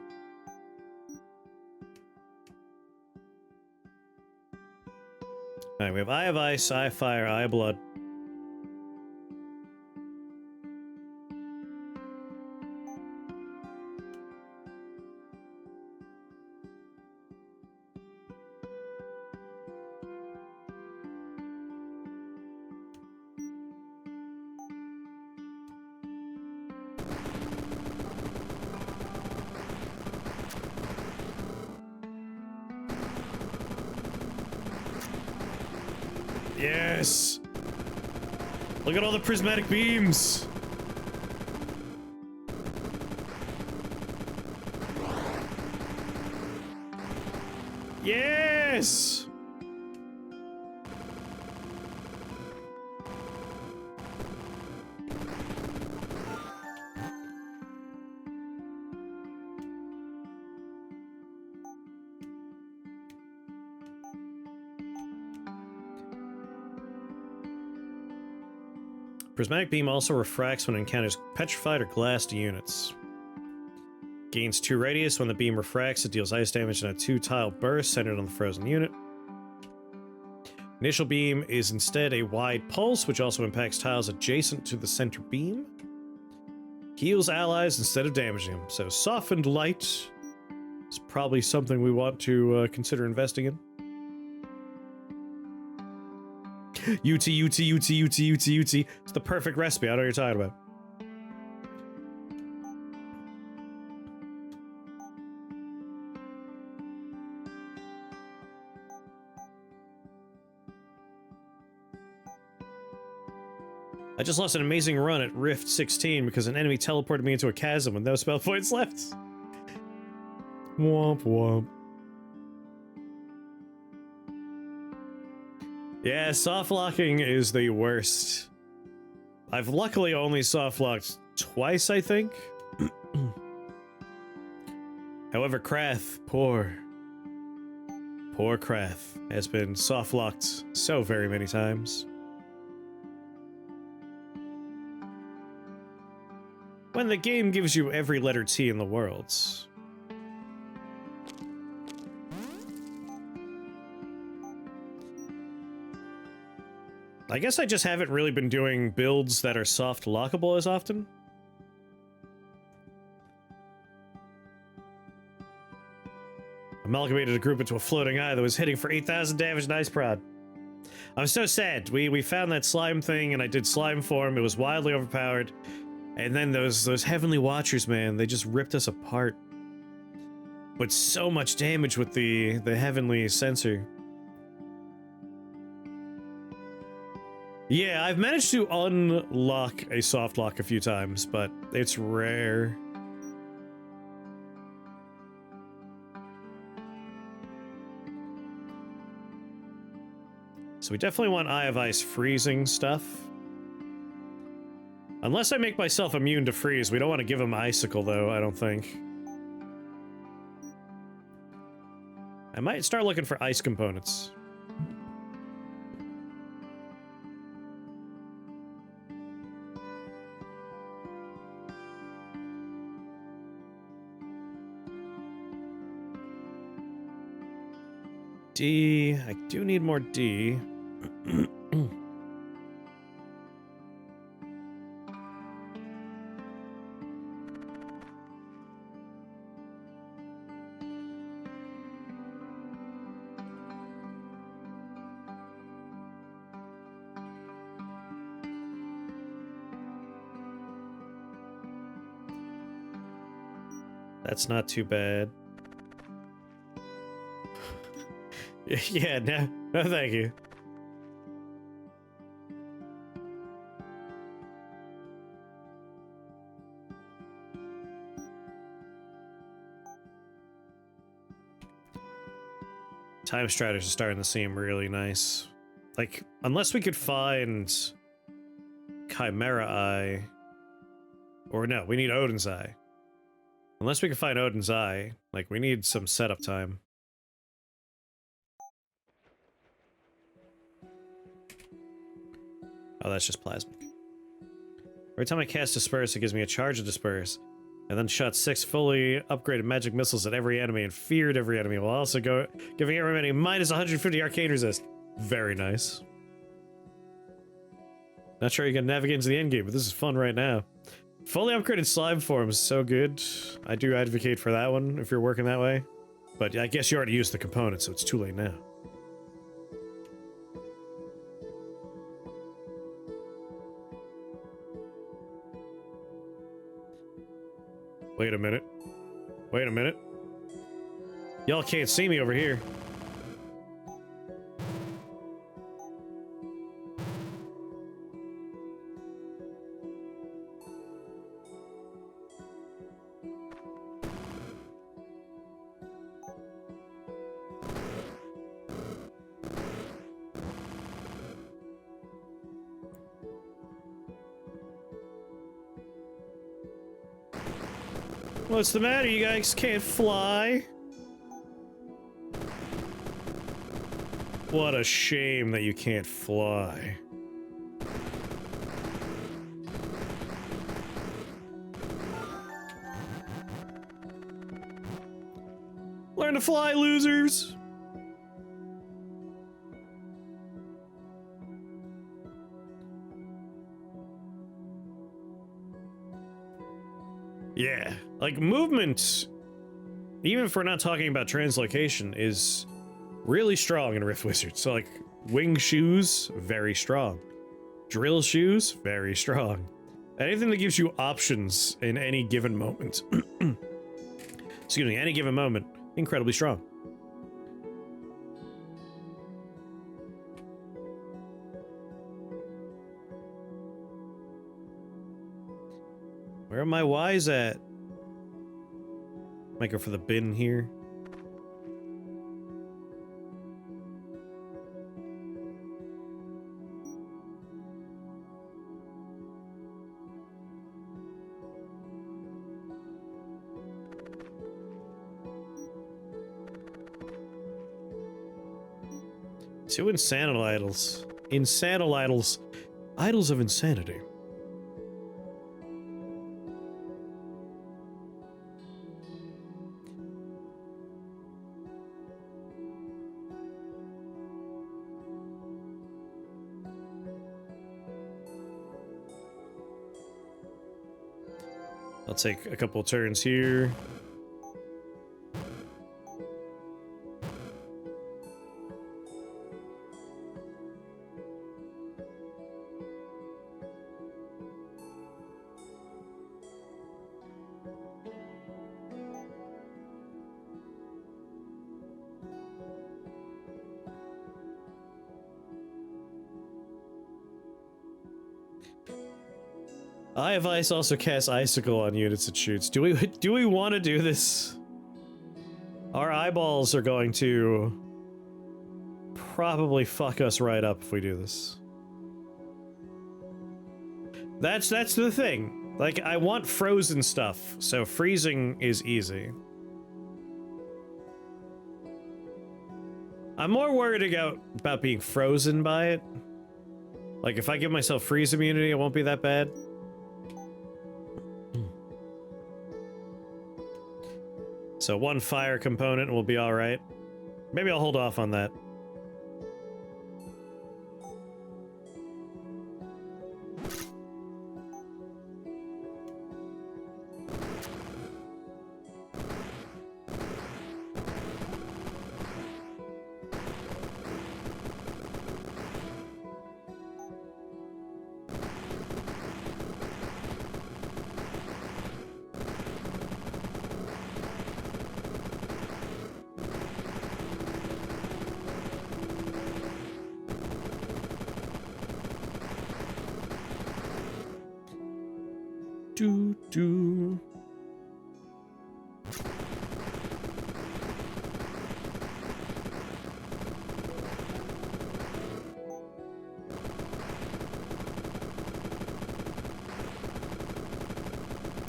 Alright, we have Eye of Ice, Eye of Fire, Eye of Blood. Yes! Look at all the prismatic beams! Yes! Prismatic beam also refracts when it encounters petrified or glassed units. Gains 2 radius. When the beam refracts, it deals ice damage in a 2-tile burst centered on the frozen unit. Initial beam is instead a wide pulse, which also impacts tiles adjacent to the center beam. Heals allies instead of damaging them. So softened light is probably something we want to consider investing in. UT. It's the perfect recipe. I know what you're talking about. I just lost an amazing run at Rift 16 because an enemy teleported me into a chasm with no spell points left. Womp womp. Yeah, soft locking is the worst. I've luckily only soft locked twice, I think. However, Krath, poor Krath, has been soft locked so very many times. When the game gives you every letter T in the world. I guess I just haven't really been doing builds that are soft lockable as often. Amalgamated a group into a floating eye that was hitting for 8,000 damage. Nice prod. I'm so sad. We found that slime thing and I did slime form. It was wildly overpowered. And then those Heavenly Watchers, man, they just ripped us apart. But so much damage with the Heavenly Sensor. Yeah, I've managed to unlock a soft lock a few times, but it's rare. So we definitely want Eye of Ice freezing stuff. Unless I make myself immune to freeze. We don't want to give him Icicle, though, I don't think. I might start looking for ice components. D. I do need more D. That's not too bad. Yeah, no thank you. Time strategies are starting to seem really nice. Like, unless we could find Chimera Eye. Or no, we need Odin's Eye. Unless we can find Odin's Eye, like, we need some setup time. Oh, that's just plasmic. Every time I cast Disperse, it gives me a charge of Disperse. And then shot 6 fully upgraded magic missiles at every enemy and feared every enemy, while also giving every enemy minus 150 arcane resist. Very nice. Not sure you can navigate into the endgame, but this is fun right now. Fully upgraded slime form is so good. I do advocate for that one if you're working that way. But I guess you already used the component, so it's too late now. Wait a minute. Wait a minute. Y'all can't see me over here. What's the matter? You guys can't fly? What a shame that you can't fly. Learn to fly, losers! Yeah, like movement, even if we're not talking about translocation, is really strong in Rift Wizard. So like wing shoes, very strong. Drill shoes, very strong. Anything that gives you options in any given moment. Excuse me, any given moment, incredibly strong. Where are my Ys at? Might go for the bin here. Two insanity idols. Insanity idols. Idols of insanity. I'll take a couple turns here. Eye of Ice also casts Icicle on units it shoots. Do we want to do this? Our eyeballs are going to probably fuck us right up if we do this. That's the thing. Like, I want frozen stuff, so freezing is easy. I'm more worried about being frozen by it. Like, if I give myself freeze immunity, it won't be that bad. So one fire component will be alright. Maybe I'll hold off on that. Do.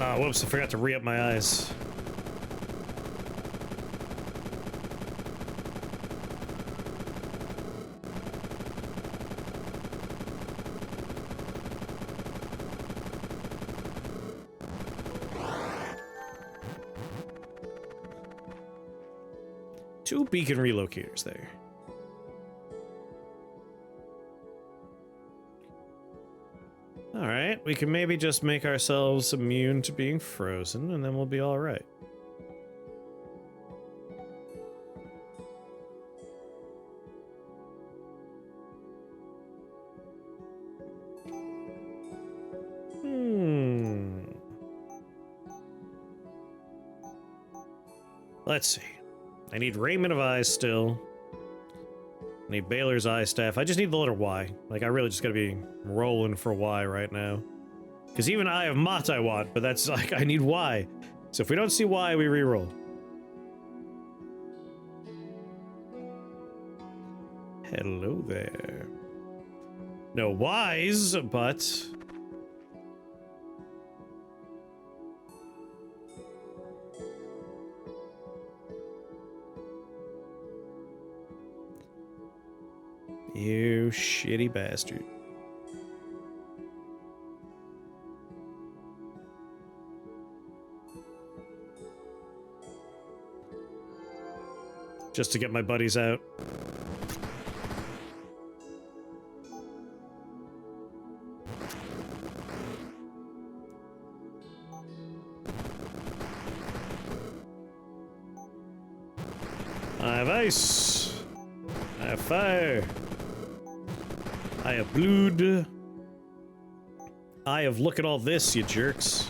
Ah, whoops, I forgot to re-up my eyes. Two beacon relocators there. Alright, we can maybe just make ourselves immune to being frozen, and then we'll be alright. Let's see. I need Raiment of Eyes still. I need Baylor's Eye Staff. I just need the letter Y. Like, I really just gotta be rolling for Y right now. Because even Eye of Mott I want, but that's like, I need Y. So if we don't see Y, we reroll. Hello there. No Ys, but... You shitty bastard. Just to get my buddies out. I have ice. I have fire. I have blood. I have look at all this, you jerks.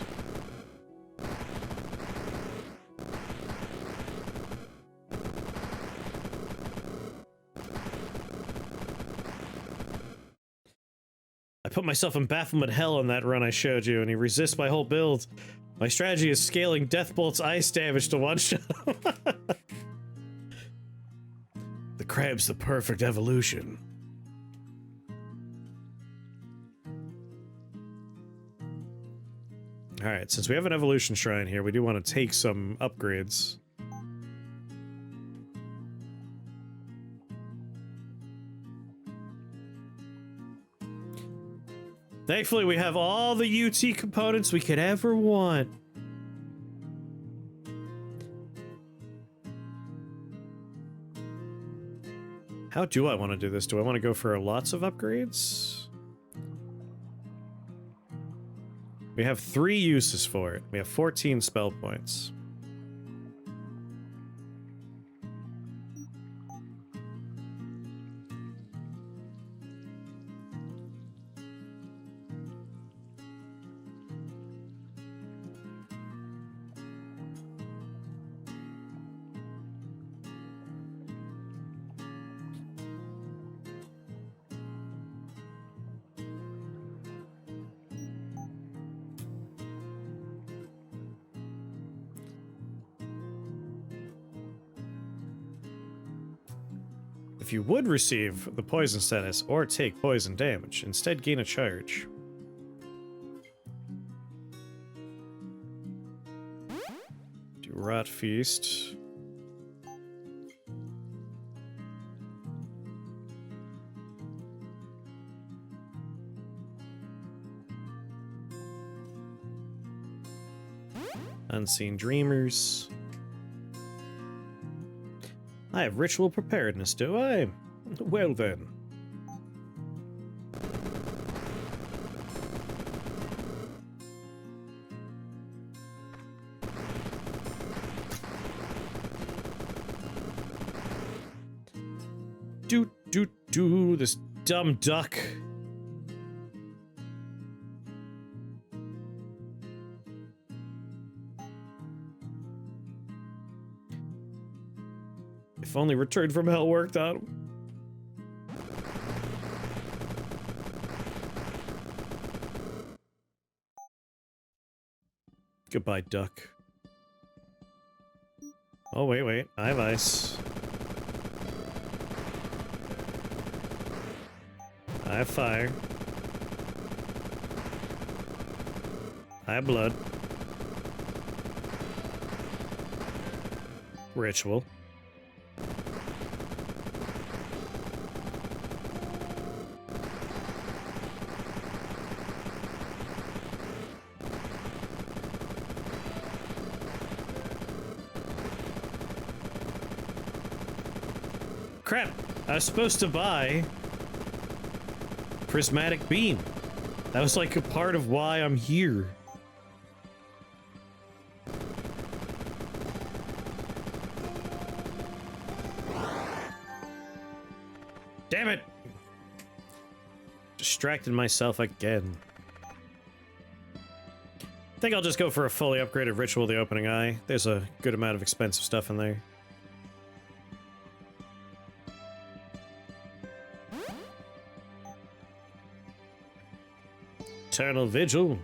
I put myself in bafflement hell on that run I showed you, and he resists my whole build. My strategy is scaling Deathbolt's ice damage to one shot. The crab's the perfect evolution. Alright, since we have an evolution shrine here, we do want to take some upgrades. Thankfully, we have all the UT components we could ever want. How do I want to do this? Do I want to go for lots of upgrades? We have 3 uses for it. We have 14 spell points. If you would receive the poison status or take poison damage, instead gain a charge. Do Rot Feast. Unseen Dreamers. I have ritual preparedness, do I? Well then. Do, this dumb duck. If only Return from Hell worked out. Goodbye, duck. Oh, wait. I have ice. I have fire. I have blood. Ritual. Crap! I was supposed to buy Prismatic Beam. That was like a part of why I'm here. Damn it! Distracted myself again. I think I'll just go for a fully upgraded Ritual of the Opening Eye. There's a good amount of expensive stuff in there. Eternal Vigil.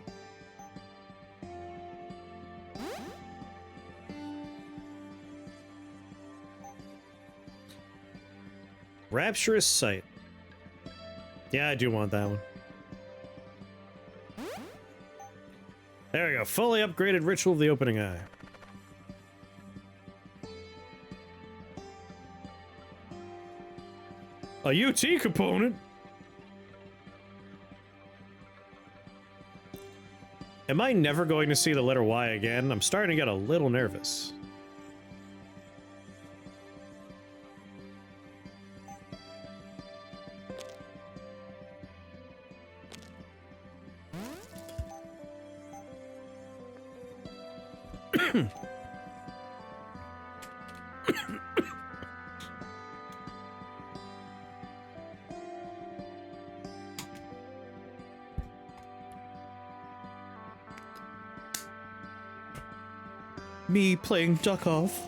Rapturous Sight. Yeah, I do want that one. There we go. Fully upgraded Ritual of the Opening Eye. A UT component? Am I never going to see the letter Y again? I'm starting to get a little nervous. Me playing duck off.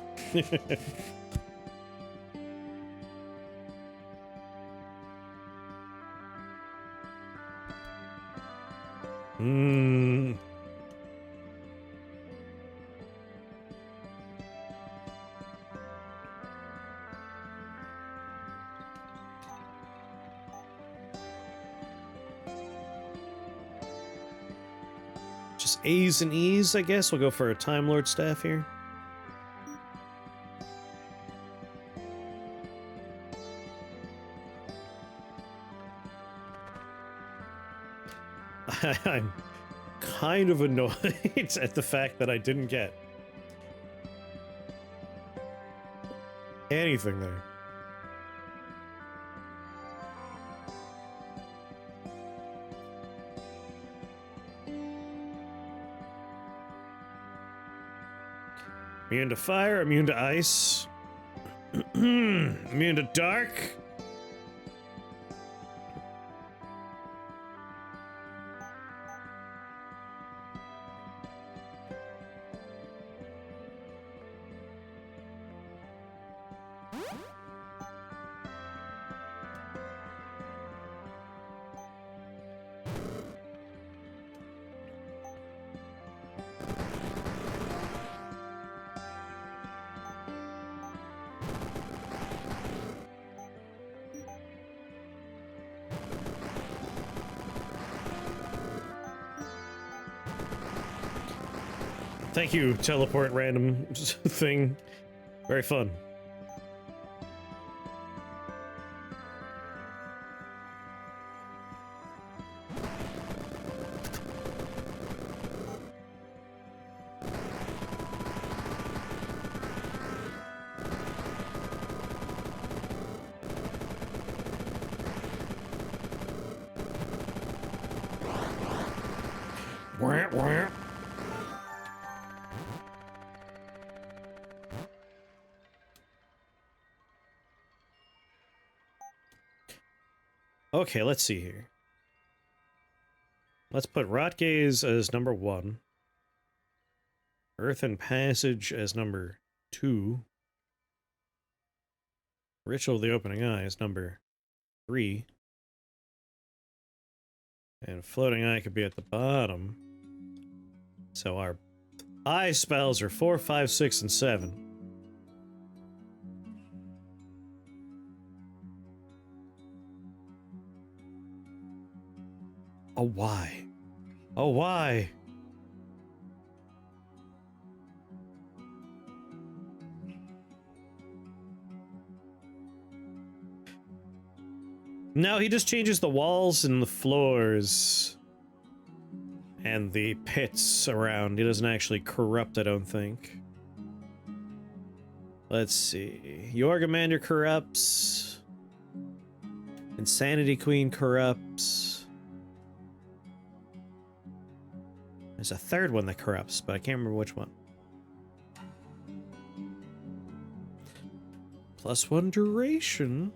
Just A's and E's, I guess. We'll go for a Time Lord staff here. I'm kind of annoyed at the fact that I didn't get anything there. Immune to fire, immune to ice. Immune to dark. Thank you, teleport random thing. Very fun. Wah, wah. Okay, let's see here. Let's put Rot Gaze as number 1. Earthen Passage as number 2. Ritual of the Opening Eye is number 3. And Floating Eye could be at the bottom. So our eye spells are 4, 5, 6, and 7. Oh, why? Oh, why? No, he just changes the walls and the floors and the pits around. He doesn't actually corrupt, I don't think. Let's see. Yorgamander corrupts. Insanity Queen corrupts. There's a third one that corrupts, but I can't remember which one. +1 duration.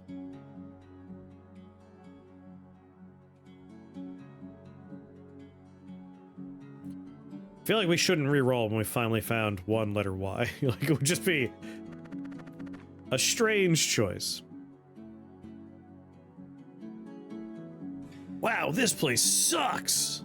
I feel like we shouldn't re-roll when we finally found one letter Y. Like, it would just be a strange choice. Wow, this place sucks!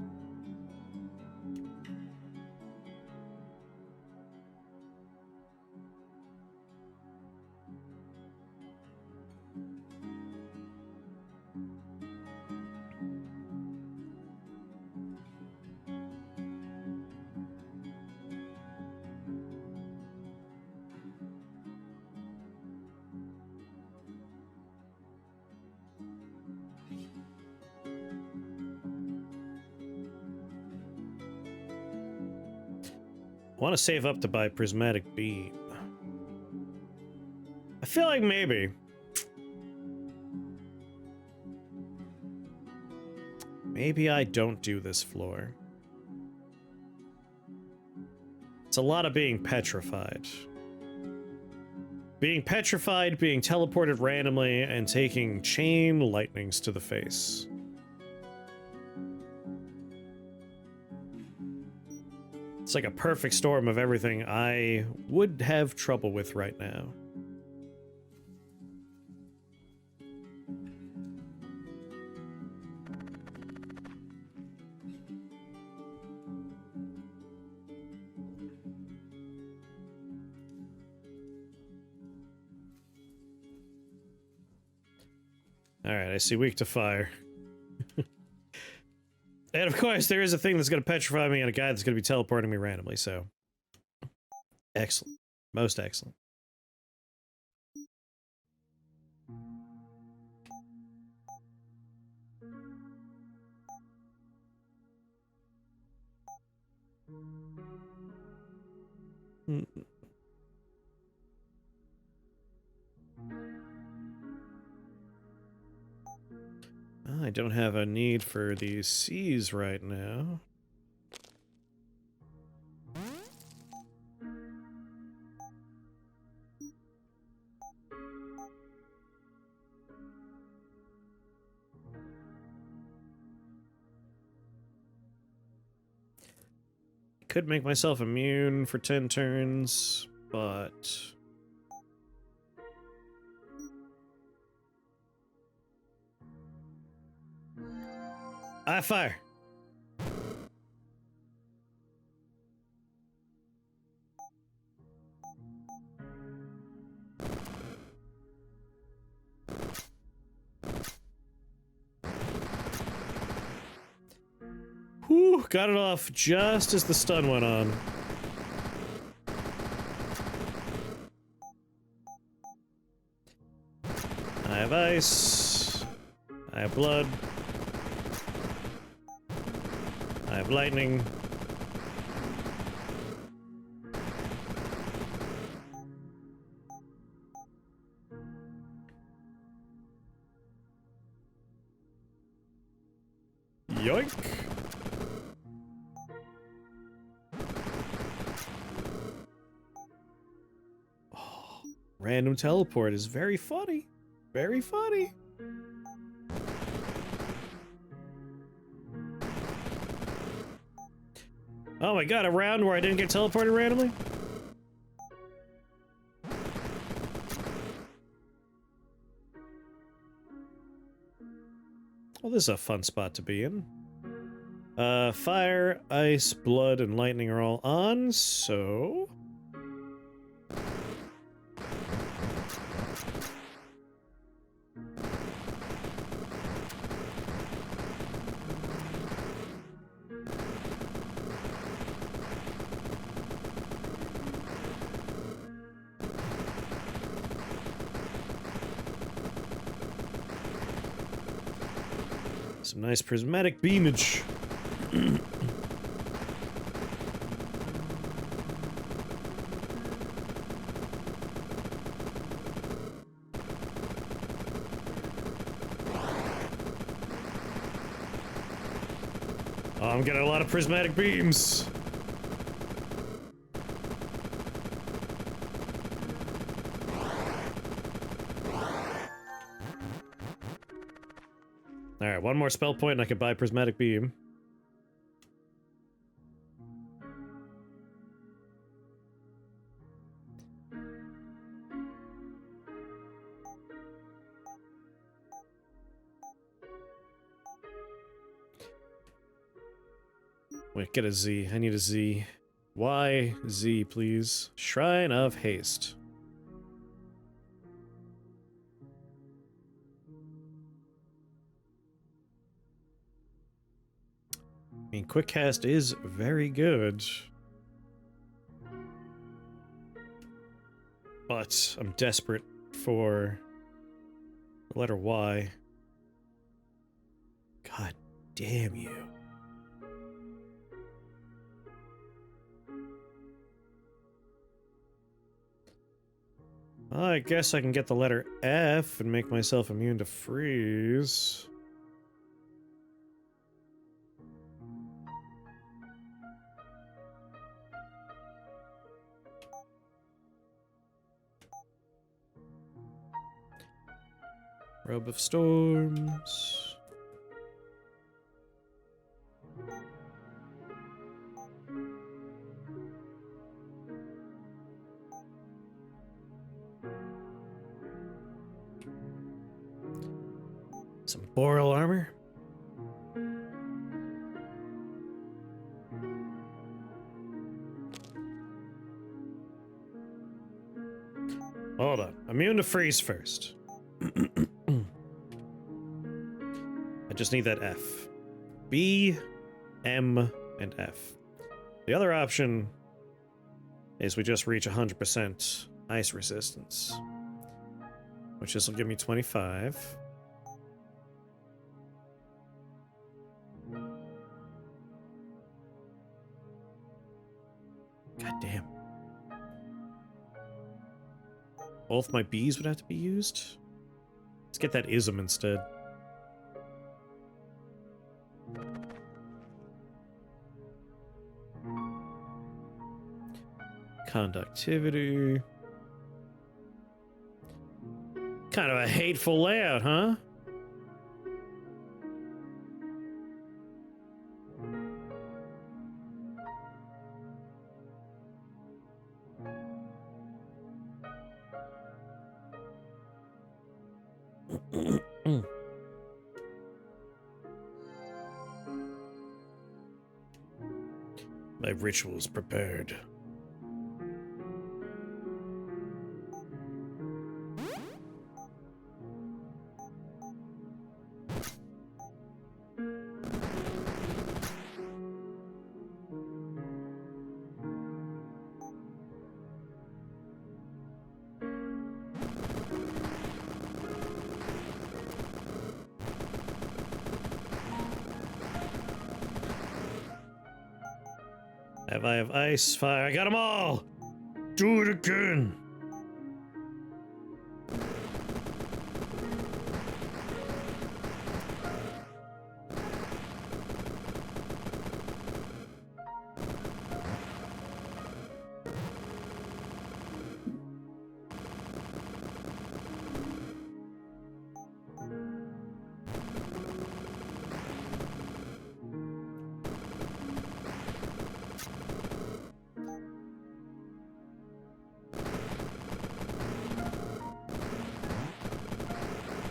I want to save up to buy Prismatic Beam. I feel like maybe. Maybe I don't do this floor. It's a lot of being petrified. Being petrified, being teleported randomly, and taking chain lightnings to the face. It's like a perfect storm of everything I would have trouble with right now. Alright, I see weak to fire. And of course, there is a thing that's going to petrify me and a guy that's going to be teleporting me randomly, so... Excellent. Most excellent. I don't have a need for these C's right now. could make myself immune for 10 turns, but... I fire! Whew, got it off just as the stun went on. I have ice. I have blood. I have lightning. Yoink! Oh, random teleport is very funny. Very funny. Oh my god, a round where I didn't get teleported randomly? Well, this is a fun spot to be in. Fire, ice, blood, and lightning are all on, so... Some nice prismatic beamage. Oh, I'm getting a lot of prismatic beams. Alright, one more spell point and I can buy prismatic beam. Wait, get a Z. I need a Z. Y, Z, please. Shrine of Haste. I mean, quick cast is very good. But I'm desperate for the letter Y. God damn you. Well, I guess I can get the letter F and make myself immune to freeze. Robe of Storms. Some boreal armor. Hold on. Immune to freeze first. I just need that F. B, M, and F. The other option is we just reach 100% ice resistance, which this will give me 25. God damn. Both my Bs would have to be used? Let's get that ism instead. Conductivity. Kind of a hateful layout, huh? My ritual's prepared. I have ice, fire. I got them all! Do it again!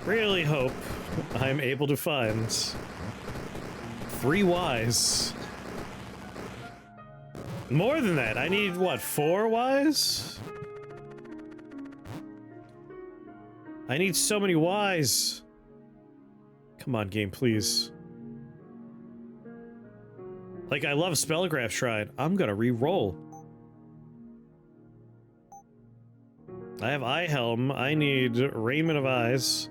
Really hope I'm able to find 3 Ys. More than that, I need, what, 4 Ys? I need so many Ys. Come on, game, please. Like, I love Spellgraph Shrine. I'm gonna re-roll. I have Eye Helm. I need Raiment of Eyes.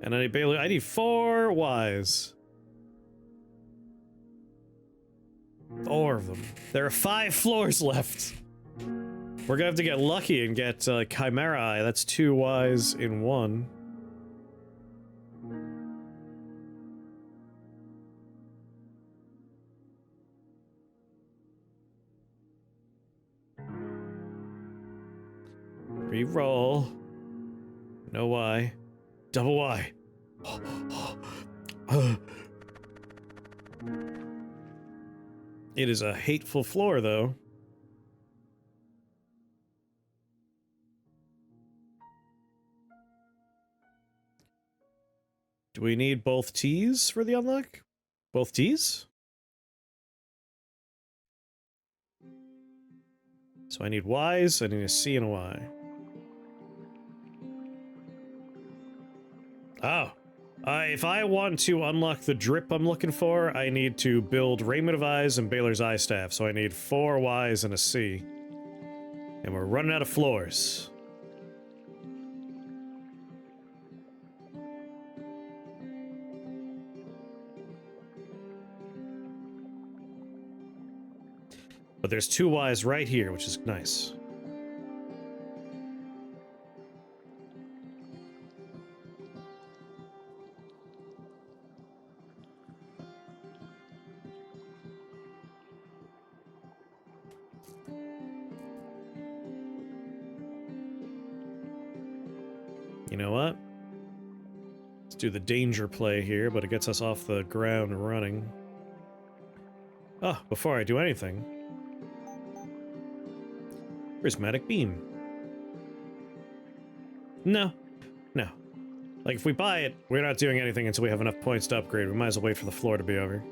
And I need 4 Ys. 4 of them. There are 5 floors left. We're gonna have to get lucky and get Chimera Eye. That's 2 Ys in 1. Reroll. No Y. Double Y. It is a hateful floor, though. Do we need both T's for the unlock? Both T's? So I need Y's, I need a C and a Y. Oh. If I want to unlock the drip I'm looking for, I need to build Raiment of Eyes and Baylor's Eye Staff, so I need 4 Ys and a C. And we're running out of floors. But there's 2 Ys right here, which is nice. You know what? Let's do the danger play here, but it gets us off the ground running. Oh, before I do anything. Prismatic Beam. No. No. Like, if we buy it, we're not doing anything until we have enough points to upgrade. We might as well wait for the floor to be over.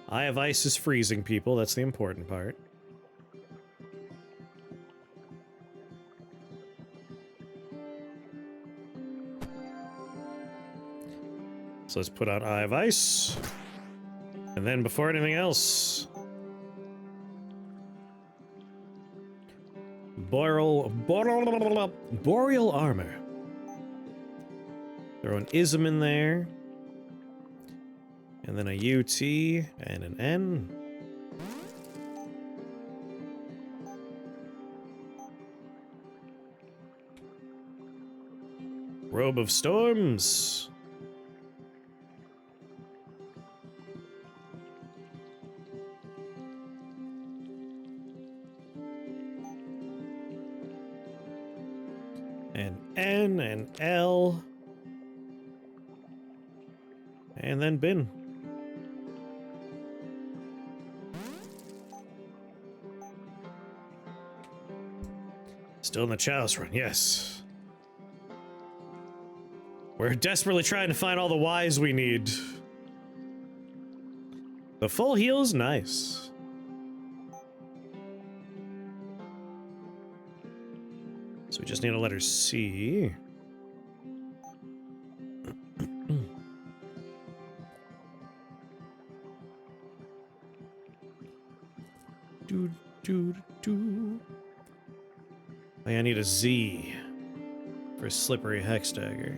Eye of Ice is freezing people, that's the important part. So let's put on Eye of Ice. And then before anything else... Boreal Armor. Throw an ism in there. And then a UT and an N. Robe of Storms. And N and L. And then bin. Still in the Chalice Run, yes. We're desperately trying to find all the Ys we need. The full heal is nice. So we just need a letter C. Do. I need a Z for a slippery hex dagger.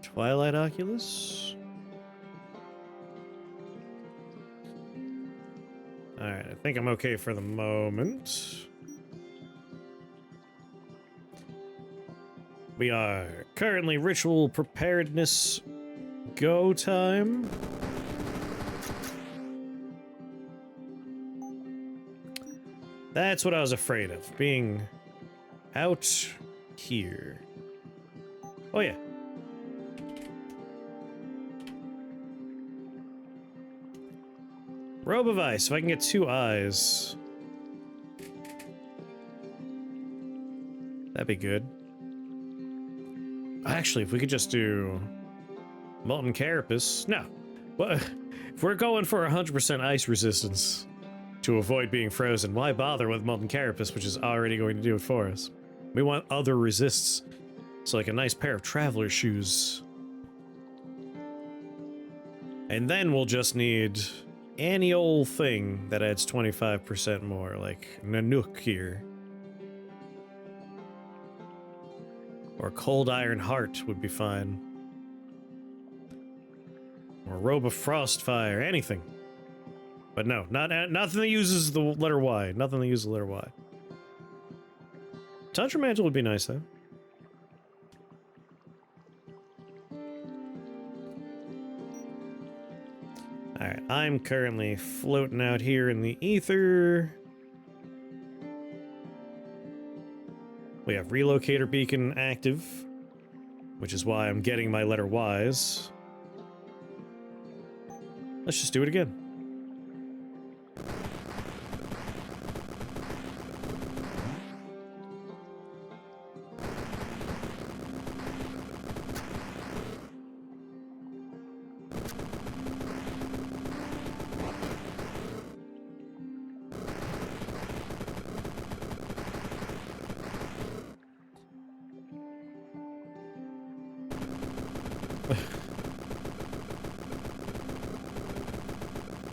Twilight Oculus. Alright, I think I'm okay for the moment. We are currently ritual preparedness go time. That's what I was afraid of, being out here. Oh yeah. Robe of Ice, if I can get 2 eyes. That'd be good. Actually, if we could just do Molten Carapace. No. Well, if we're going for 100% ice resistance to avoid being frozen, why bother with Molten Carapace, which is already going to do it for us? We want other resists. So like a nice pair of traveler shoes. And then we'll just need any old thing that adds 25% more, like Nanook here. Or Cold Iron Heart would be fine. Or Robe of Frostfire, anything. But no, nothing that uses the letter Y. Nothing that uses the letter Y. Tundra Mantle would be nice, though. Alright, I'm currently floating out here in the ether. We have Relocator Beacon active, which is why I'm getting my letter Ys. Let's just do it again.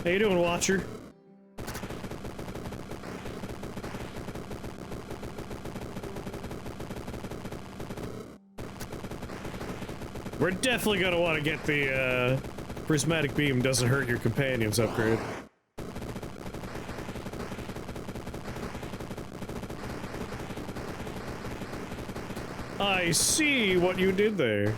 How you doing, Watcher? We're definitely gonna want to get the prismatic beam doesn't hurt your companions upgrade. I see what you did there.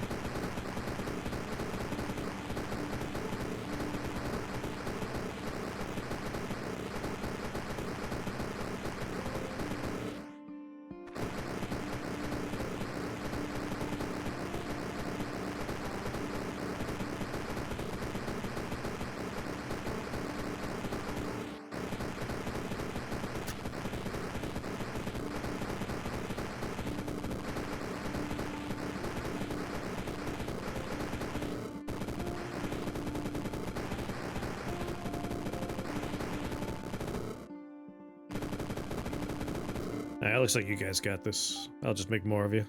Alright, looks like you guys got this. I'll just make more of you.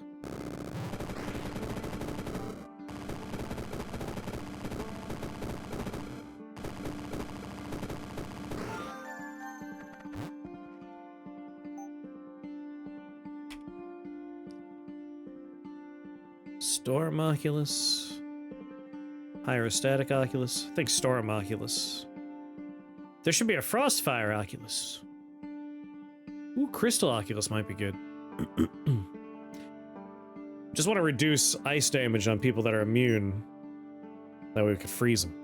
Storm Oculus. Pyrostatic Oculus. I think Storm Oculus. There should be a Frostfire Oculus. Ooh, Crystal Oculus might be good. Just want to reduce ice damage on people that are immune. That way we can freeze them.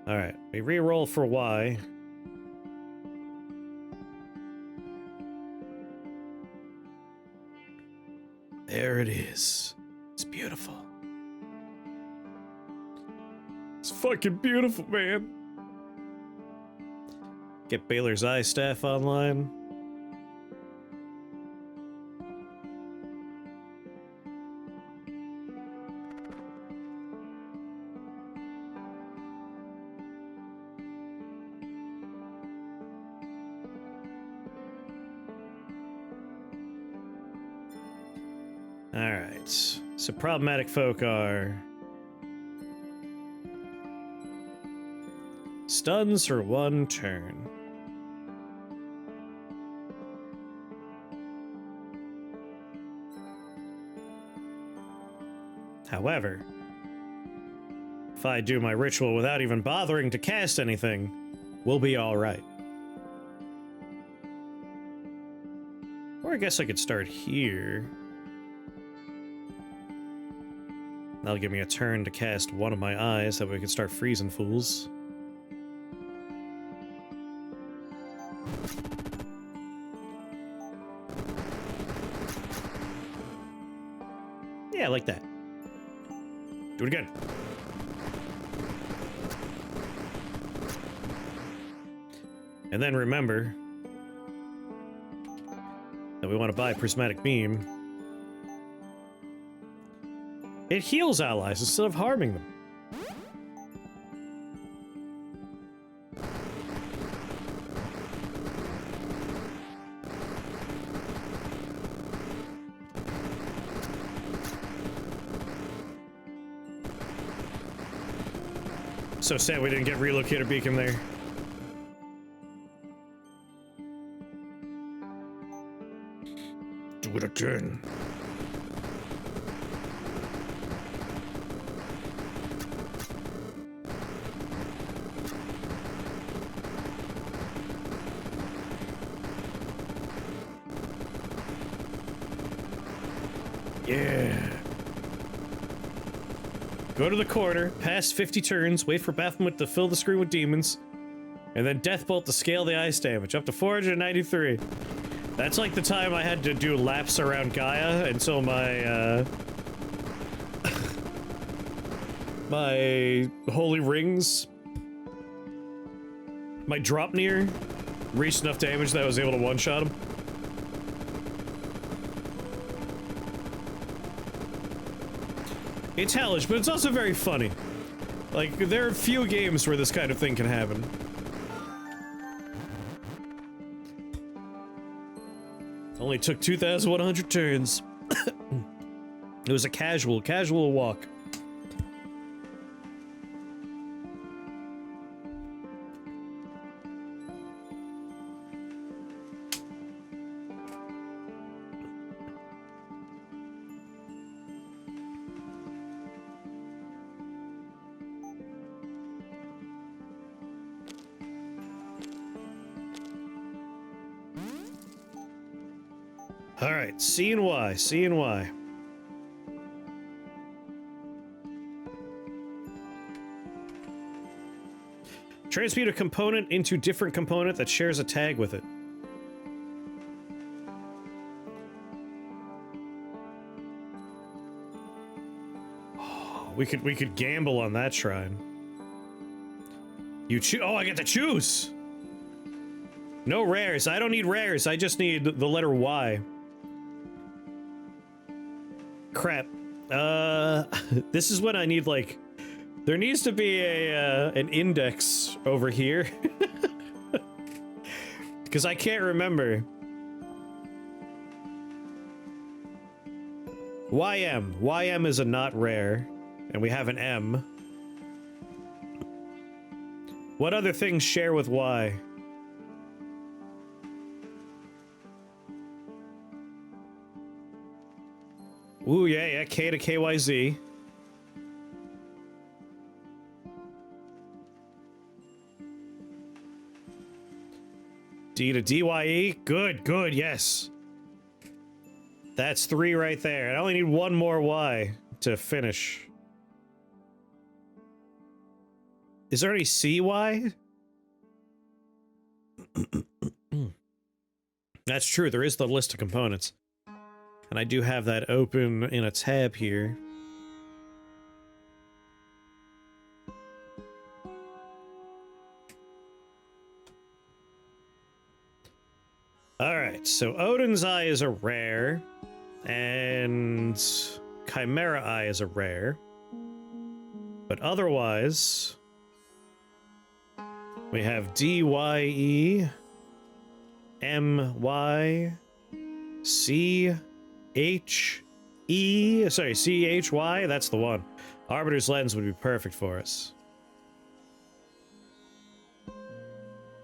Alright, we re-roll for Y. There it is. It's beautiful. It's fucking beautiful, man. Get Baylor's Eye Staff online. Alright, so problematic folk are stuns for 1 turn. However, if I do my ritual without even bothering to cast anything, we'll be alright. Or I guess I could start here. That'll give me a turn to cast one of my eyes, that way we can start freezing fools. Yeah, like that. Do it again. And then remember that we want to buy Prismatic Beam. It heals allies instead of harming them. So sad we didn't get Relocator Beacon there. Do it again. Yeah. Go to the corner, pass 50 turns, wait for Baphomet to fill the screen with demons, and then Deathbolt to scale the ice damage up to 493. That's like the time I had to do laps around Gaia until my, my holy rings, my drop near, reached enough damage that I was able to one-shot him. It's hellish, but it's also very funny. Like, there are few games where this kind of thing can happen. Only took 2,100 turns. It was a casual walk. Alright, C and Y, C and Y. Transmute a component into different component that shares a tag with it. Oh, we could gamble on that shrine. You choose. Oh, I get to choose. No rares. I don't need rares. I just need the letter Y. Crap. This is when I need, like, there needs to be a an index over here. Because I can't remember. YM. YM is a not rare. And we have an M. What other things share with Y? Ooh, yeah, K to KYZ. D to DYE. Good, good, yes. That's 3 right there. I only need 1 more Y to finish. Is there any CY? That's true, there is the list of components. And I do have that open in a tab here. Alright, so Odin's Eye is a rare, and Chimera Eye is a rare. But otherwise, we have DYE, MY, CHY, that's the one. Arbiter's Lens would be perfect for us.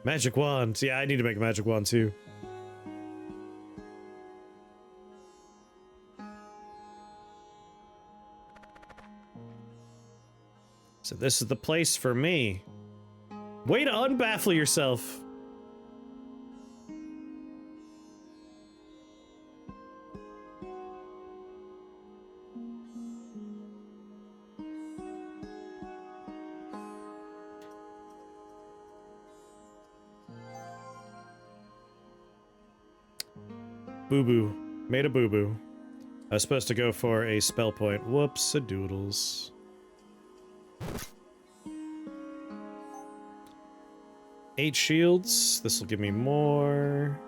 Magic Wand. Yeah, I need to make a Magic Wand too. So this is the place for me. Way to unbaffle yourself. Boo-boo. Made a boo-boo. I was supposed to go for a spell point. Whoops-a-doodles. 8 shields. This will give me more.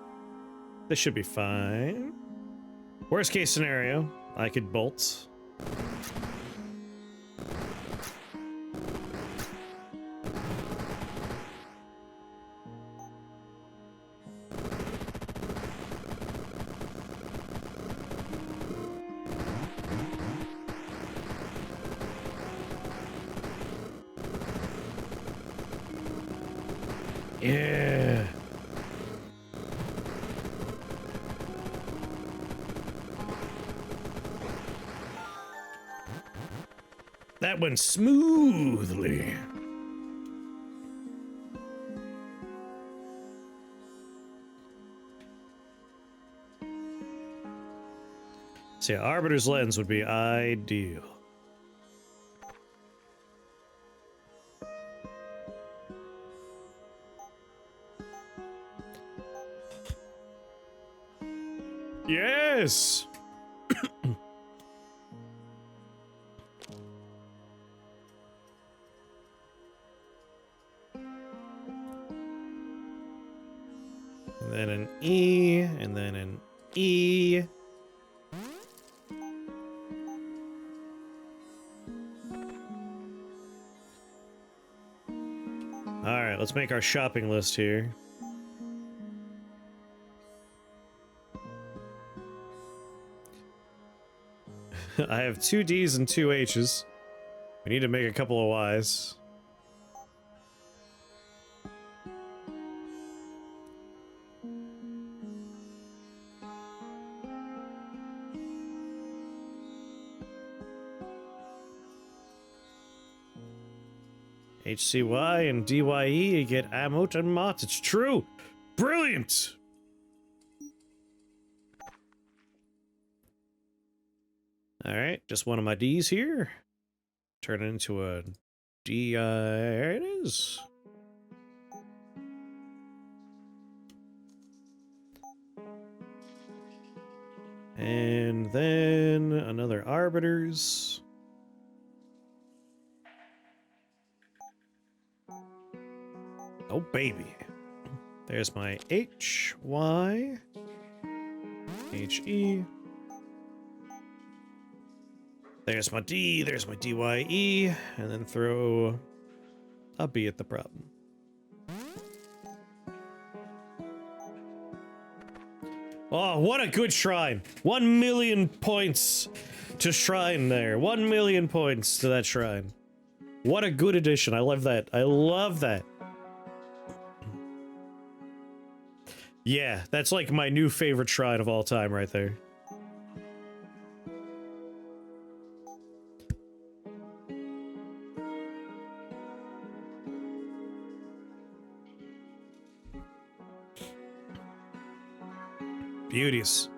This should be fine. Worst case scenario, I could bolt. Yeah. That went smoothly. So yeah, Arbiter's Lens would be ideal. Yes! And then an E, and then an E. Alright, let's make our shopping list here. I have 2 Ds and 2 H's. We need to make a couple of Y's. HCY and DYE, you get Amot and Mott. It's true! Brilliant! Alright, just one of my D's here. Turn it into a D. There it is. And then another Arbiter's. Oh, baby. There's my H, Y, H, E. There's my D, there's my DYE, and then throw a B at the problem. Oh, what a good shrine. 1 million points to shrine there. 1 million points to that shrine. What a good addition. I love that. I love that. Yeah, that's like my new favorite shrine of all time right there. Beauties.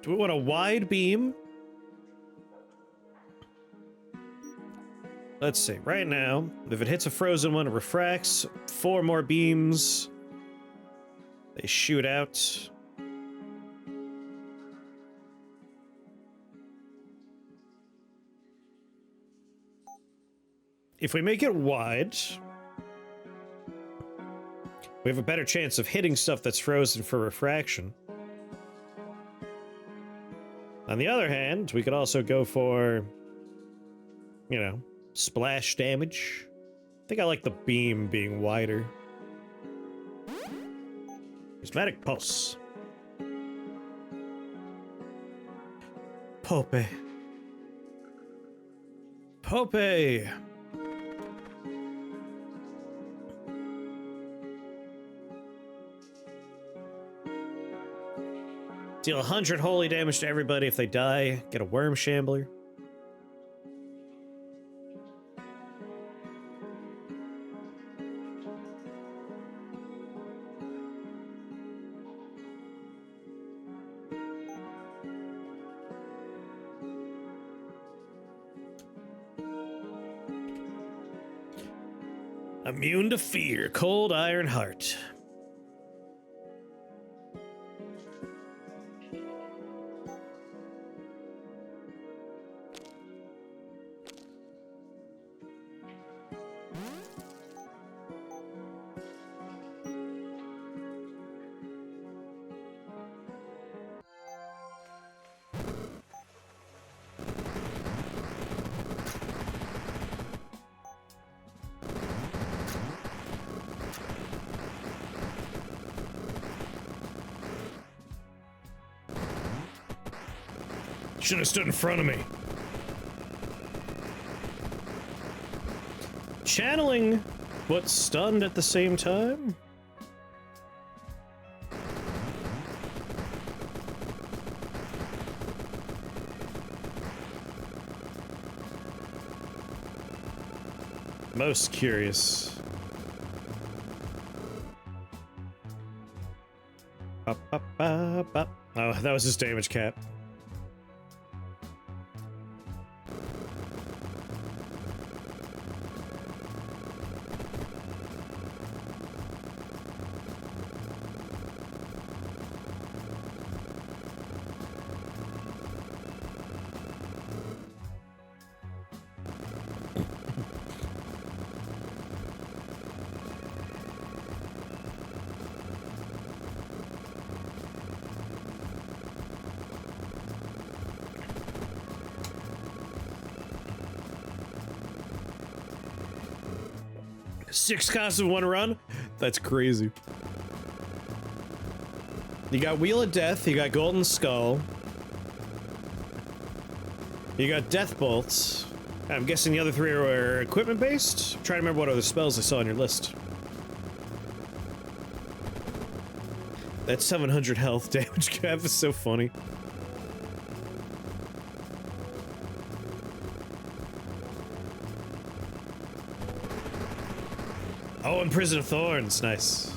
Do we want a wide beam Let's see. Right now, if it hits a frozen one, it refracts 4 more beams. They shoot out. If we make it wide, we have a better chance of hitting stuff that's frozen for refraction. On the other hand, we could also go for, you know, splash damage. I think I like the beam being wider. Prismatic pulse. Pope. Pope. Deal 100 holy damage to everybody if they die. Get a worm shambler. Immune to fear. Cold iron heart. Should have stood in front of me. Channeling, but stunned at the same time? Most curious. Ba, ba, ba, ba. Oh, that was his damage cap. Six costs in one run? That's crazy. You got Wheel of Death, you got Golden Skull. You got Death Bolts. I'm guessing the other 3 are equipment based? I'm trying to remember what other spells I saw on your list. That 700 health damage cap is so funny. Oh, and Prison of Thorns, nice.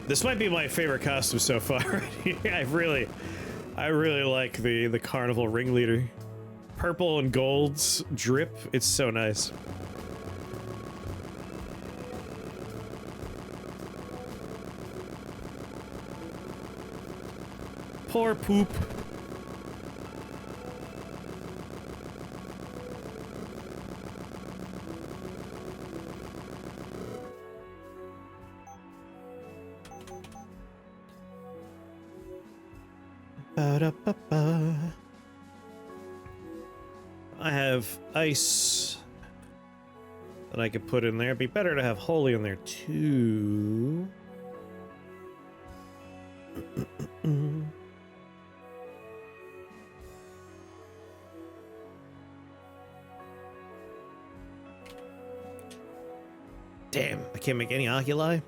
This might be my favorite costume so far. I really like the Carnival Ringleader. Purple and gold's drip, it's so nice. Poor poop. Ba-da-ba-ba. I have ice that I could put in there. It'd be better to have holy in there too. Damn, I can't make any oculi.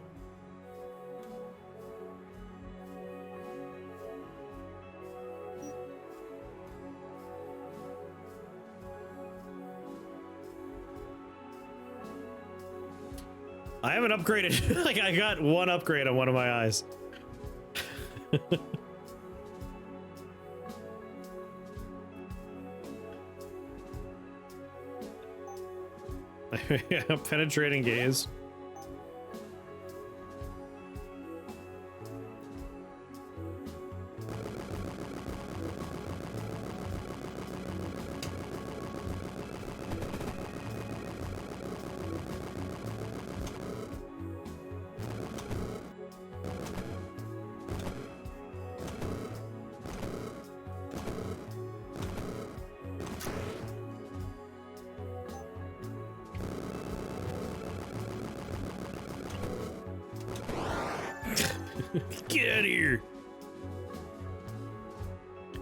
I haven't upgraded. Like, I got one upgrade on one of my eyes. Yeah, penetrating gaze. Get out of here.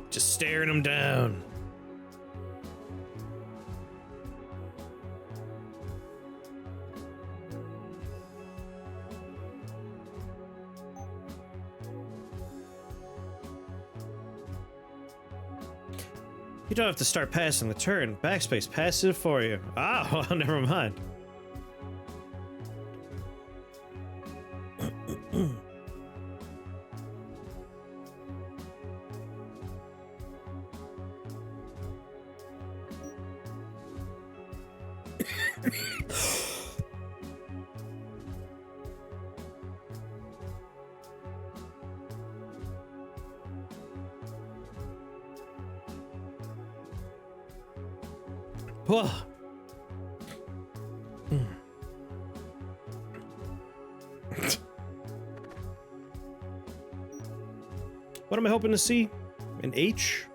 Just staring him down. You don't have to start passing the turn. Backspace passes it for you. Ah, well, never mind. Whoa. What am I hoping to see? An H?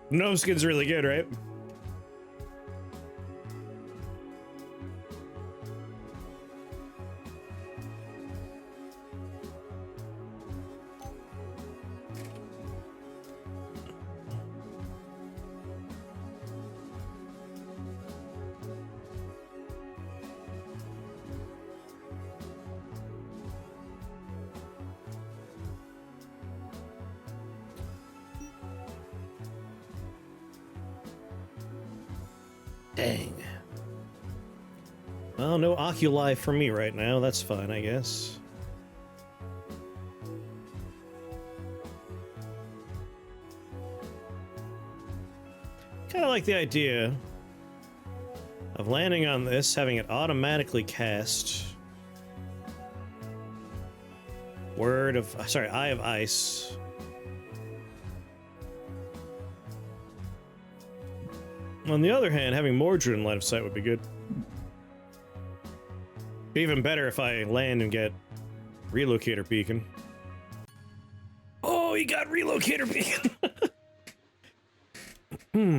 No skin's really good, right? Dang. Well, no oculi for me right now. That's fine, I guess. Kind of like the idea of landing on this, having it automatically cast Eye of Ice. On the other hand, having Mordred in line of sight would be good. Even better if I land and get Relocator Beacon. Oh, he got Relocator Beacon!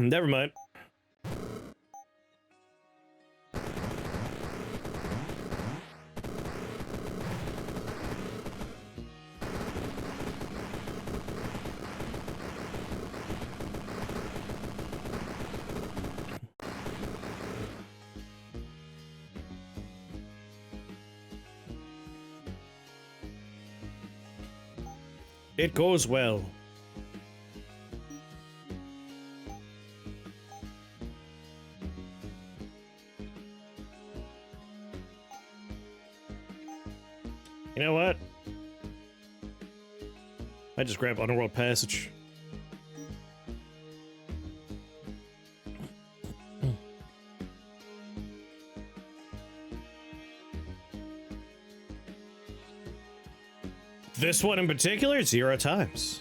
Never mind. It goes well. You know what? I just grab Underworld Passage. This one in particular, 0 times.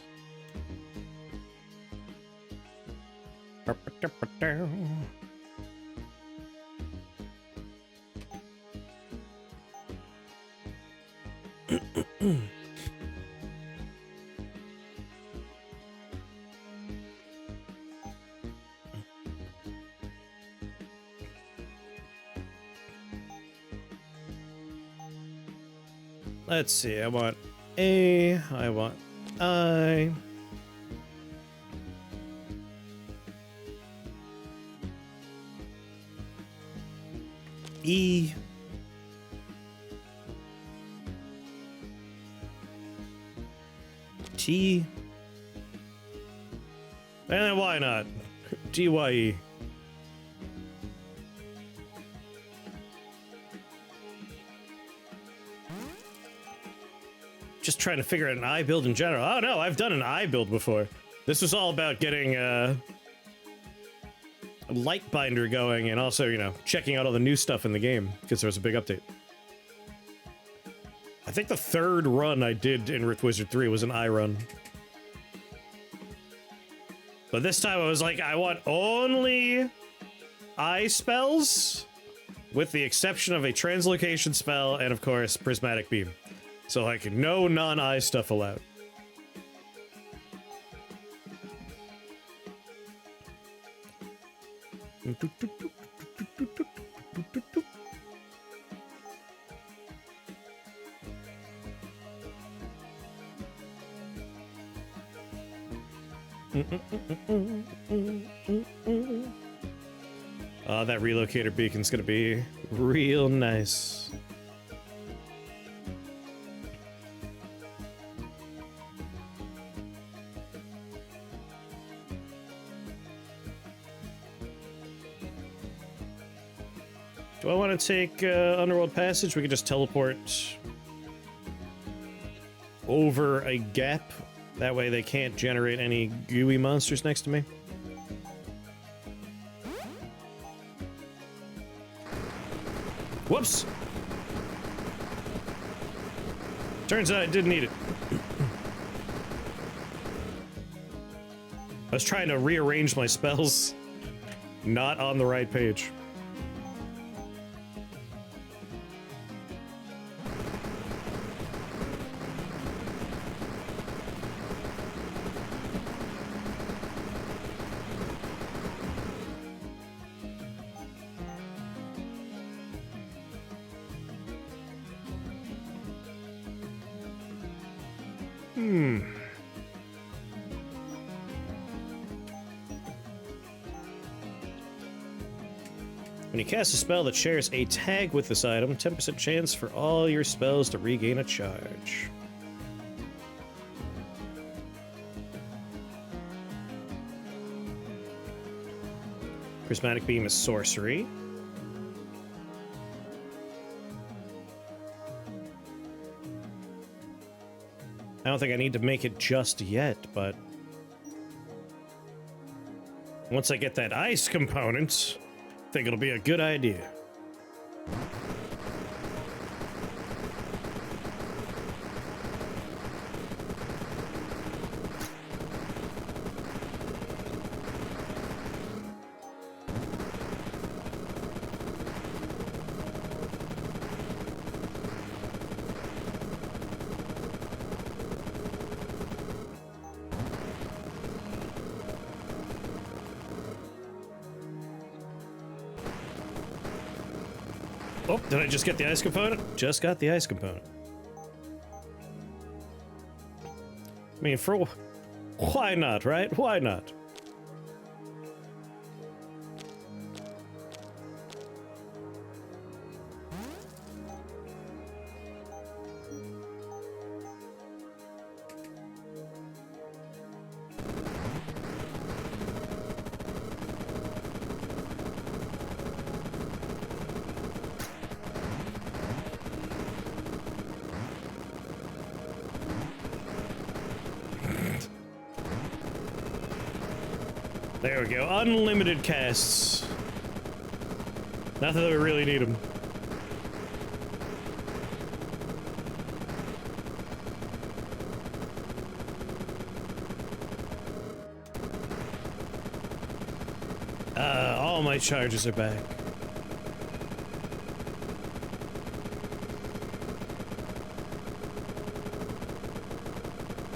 Let's see, I want A, I want I. E. T. And then why not? GYE. Just trying to figure out an I build in general. Oh no, I've done an I build before. This was all about getting a light binder going and also, you know, checking out all the new stuff in the game because there was a big update. I think the third run I did in Rift Wizard 3 was an eye run. But this time I was like, I want only eye spells, with the exception of a translocation spell and, of course, prismatic beam. So, like, no non-eye stuff allowed. Oh, that relocator beacon's gonna be real nice. Do I want to take Underworld Passage? We could just teleport over a gap. That way they can't generate any gooey monsters next to me. Whoops! Turns out I didn't need it. I was trying to rearrange my spells. Not on the right page. When you cast a spell that shares a tag with this item, 10% chance for all your spells to regain a charge. Prismatic Beam is sorcery. I don't think I need to make it just yet, but once I get that ice component, I think it'll be a good idea. Oh, did I just get the ice component? Just got the ice component. I mean, why not, right? Why not? There we go. Unlimited casts. Not that we really need them. All my charges are back.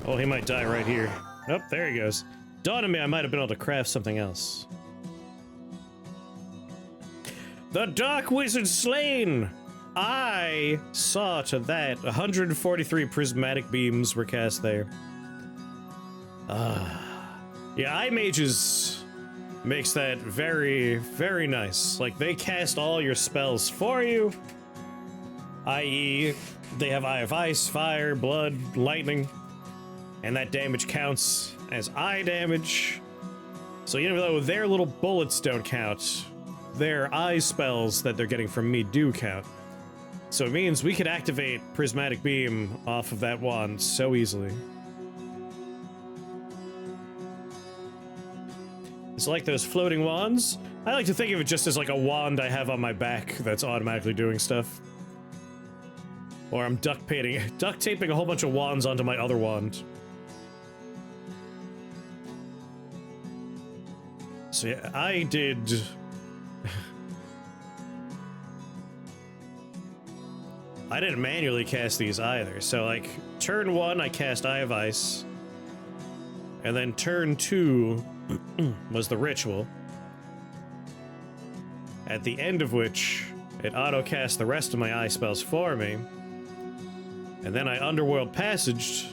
Oh, he might die right here. Oh, there he goes. Dawned on me I might have been able to craft something else. The Dark Wizard slain! I saw to that. 143 prismatic beams were cast there. Yeah, Eye Mages makes that very, very nice. Like, they cast all your spells for you. I.e., they have Eye of Ice, Fire, Blood, Lightning. And that damage counts as eye damage. So even though their little bullets don't count, their eye spells that they're getting from me do count. So it means we could activate Prismatic Beam off of that wand so easily. It's like those floating wands. I like to think of it just as like a wand I have on my back that's automatically doing stuff. Or I'm duct taping a whole bunch of wands onto my other wand. So yeah, I did... I didn't manually cast these either. So like, turn 1 I cast Eye of Ice. And then turn 2 was the ritual. At the end of which, it auto-cast the rest of my eye spells for me. And then I Underworld Passaged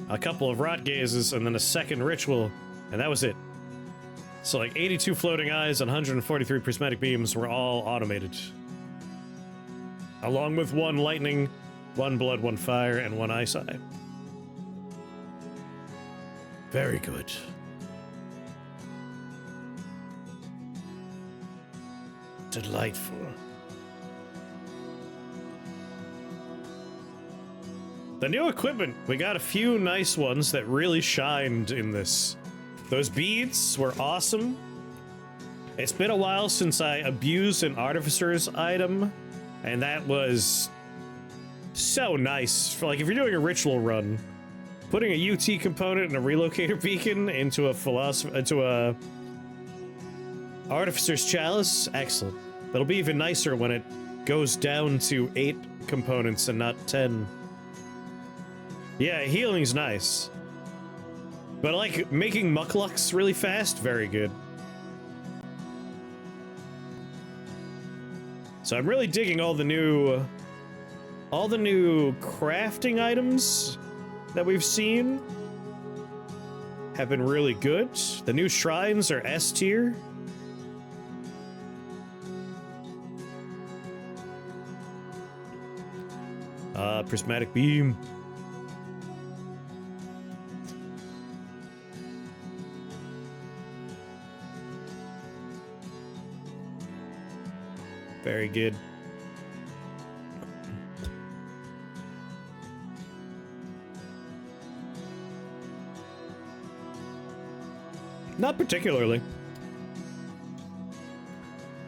a couple of Rot Gazes and then a second ritual, and that was it. So like 82 Floating Eyes and 143 Prismatic Beams were all automated. Along with 1 Lightning, 1 Blood, 1 Fire, and 1 Eyesight. Very good. Delightful. The new equipment, we got a few nice ones that really shined in this. Those beads were awesome. It's been a while since I abused an Artificer's item, and that was so nice. For like, if you're doing a ritual run, putting a UT component and a relocator beacon into a Artificer's Chalice, excellent. That'll be even nicer when it goes down to 8 components and not 10. Yeah, healing's nice. But like making mucklux really fast, very good. So I'm really digging all the new crafting items that we've seen. Have been really good. The new shrines are S tier. Prismatic Beam. Very good. Not particularly.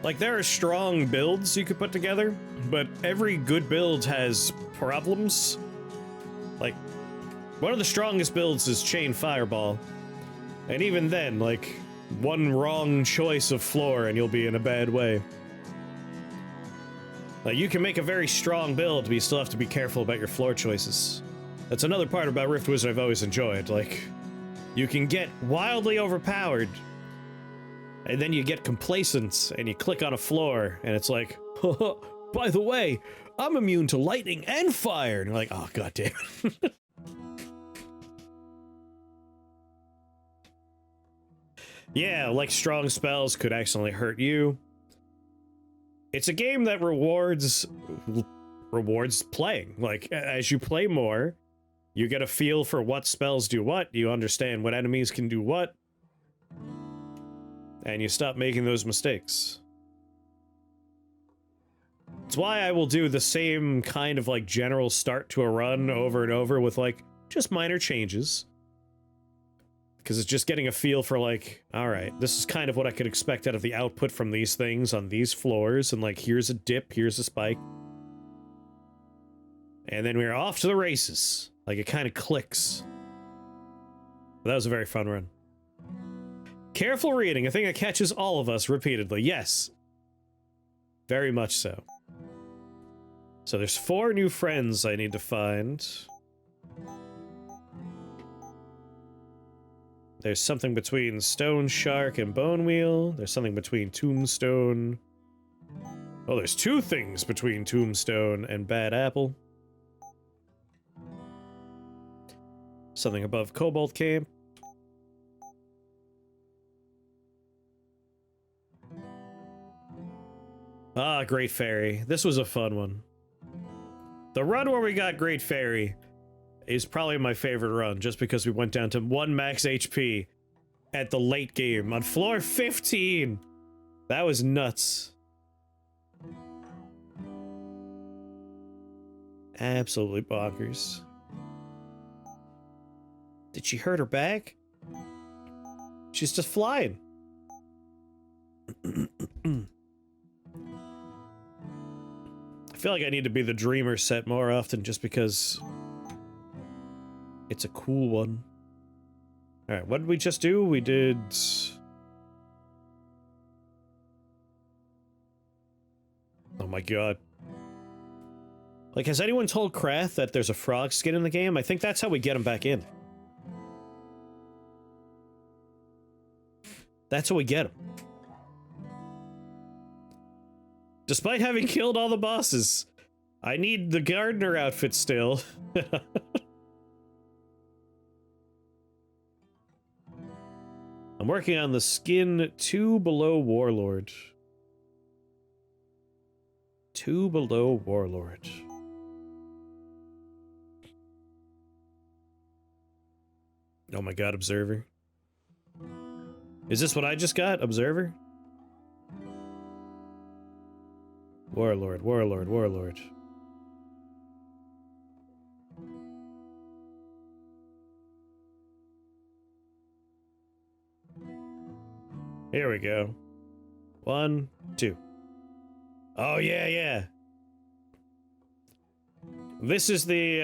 Like, there are strong builds you could put together, but every good build has problems. Like, one of the strongest builds is Chain Fireball. And even then, like, one wrong choice of floor and you'll be in a bad way. Like, you can make a very strong build, but you still have to be careful about your floor choices. That's another part about Rift Wizard I've always enjoyed. Like, you can get wildly overpowered, and then you get complacent, and you click on a floor, and it's like, by the way, I'm immune to lightning and fire! And you're like, oh, goddamn. Yeah, like strong spells could accidentally hurt you. It's a game that rewards playing. Like, as you play more, you get a feel for what spells do what, you understand what enemies can do what, and you stop making those mistakes. It's why I will do the same kind of, like, general start to a run over and over with, like, just minor changes. Because it's just getting a feel for, like, alright, this is kind of what I could expect out of the output from these things on these floors, and, like, here's a dip, here's a spike. And then we're off to the races. Like, it kind of clicks. But that was a very fun run. Careful reading, a thing that catches all of us repeatedly. Yes. Very much so. So there's 4 new friends I need to find. There's something between Stone Shark and Bone Wheel. There's something between Tombstone. Oh, there's 2 things between Tombstone and Bad Apple. Something above Cobalt Camp. Ah, Great Fairy. This was a fun one. The run where we got Great Fairy is probably my favorite run, just because we went down to 1 max HP at the late game on floor 15. That was nuts. Absolutely bonkers. Did she hurt her back? She's just flying. I feel like I need to be the Dreamer set more often just because it's a cool one. Alright, what did we just do? We did... Oh my god. Like, has anyone told Krath that there's a frog skin in the game? I think that's how we get him back in. That's how we get him. Despite having killed all the bosses, I need the gardener outfit still. I'm working on the skin 2 below Warlord. 2 below Warlord. Oh my god, Observer. Is this what I just got? Observer? Warlord, Warlord, Warlord. Here we go. 1, 2. Oh, yeah, yeah. This is the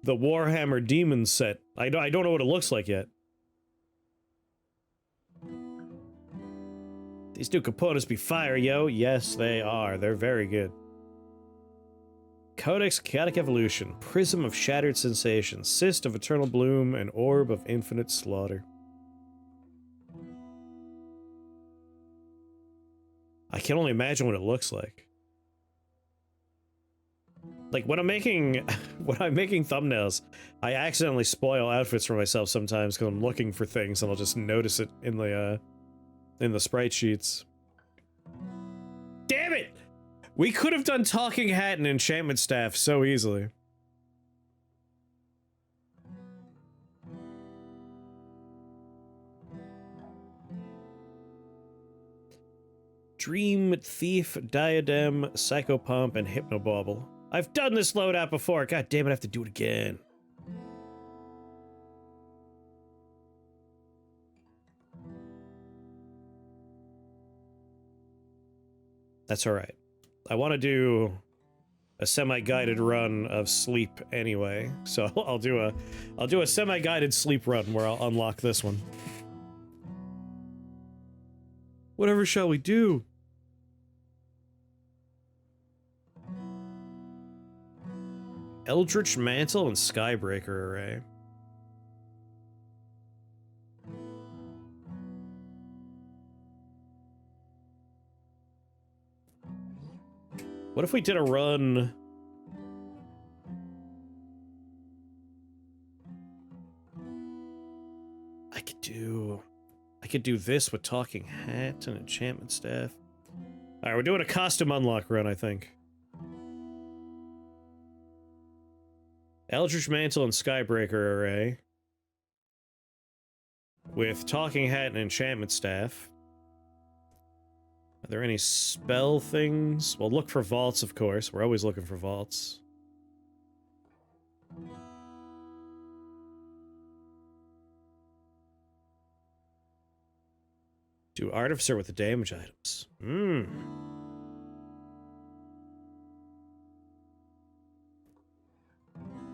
Warhammer Demon set. I don't know what it looks like yet. These new components be fire, yo. Yes, they are. They're very good. Codex Chaotic Evolution. Prism of Shattered Sensations. Cyst of Eternal Bloom. And Orb of Infinite Slaughter. I can only imagine what it looks like. Like, when I'm making thumbnails, I accidentally spoil outfits for myself sometimes because I'm looking for things and I'll just notice it in the sprite sheets. Damn it! We could have done Talking Hat and Enchantment Staff so easily. Dream Thief, Diadem, Psychopomp, and Hypnobauble. I've done this loadout before. God damn it, I have to do it again. That's alright. I want to do a semi-guided run of sleep anyway, so I'll do a semi-guided sleep run where I'll unlock this one. Whatever shall we do? Eldritch Mantle and Skybreaker Array. What if we did a run? I could do this with Talking Hat and Enchantment Staff. Alright, we're doing a costume unlock run, I think. Eldritch Mantle and Skybreaker Array. With Talking Hat and Enchantment Staff. Are there any spell things? Well, look for vaults, of course. We're always looking for vaults. Do Artificer with the damage items.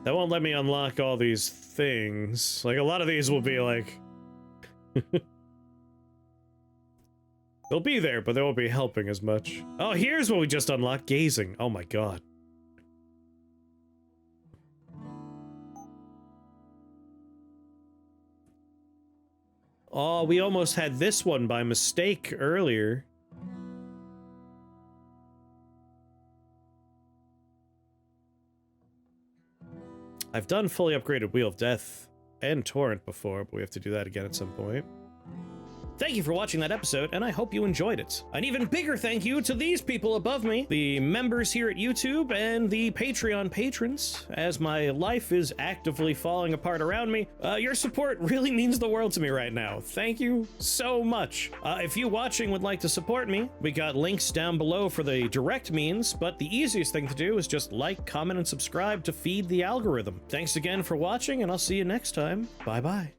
That won't let me unlock all these things. Like, a lot of these will be like... They'll be there, but they won't be helping as much. Oh, here's what we just unlocked. Gazing. Oh my god. Oh, we almost had this one by mistake earlier. I've done fully upgraded Wheel of Death and Torrent before, but we have to do that again at some point. Thank you for watching that episode, and I hope you enjoyed it. An even bigger thank you to these people above me, the members here at YouTube and the Patreon patrons. As my life is actively falling apart around me, your support really means the world to me right now. Thank you so much. If you watching would like to support me, we got links down below for the direct means, but the easiest thing to do is just like, comment, and subscribe to feed the algorithm. Thanks again for watching, and I'll see you next time. Bye-bye.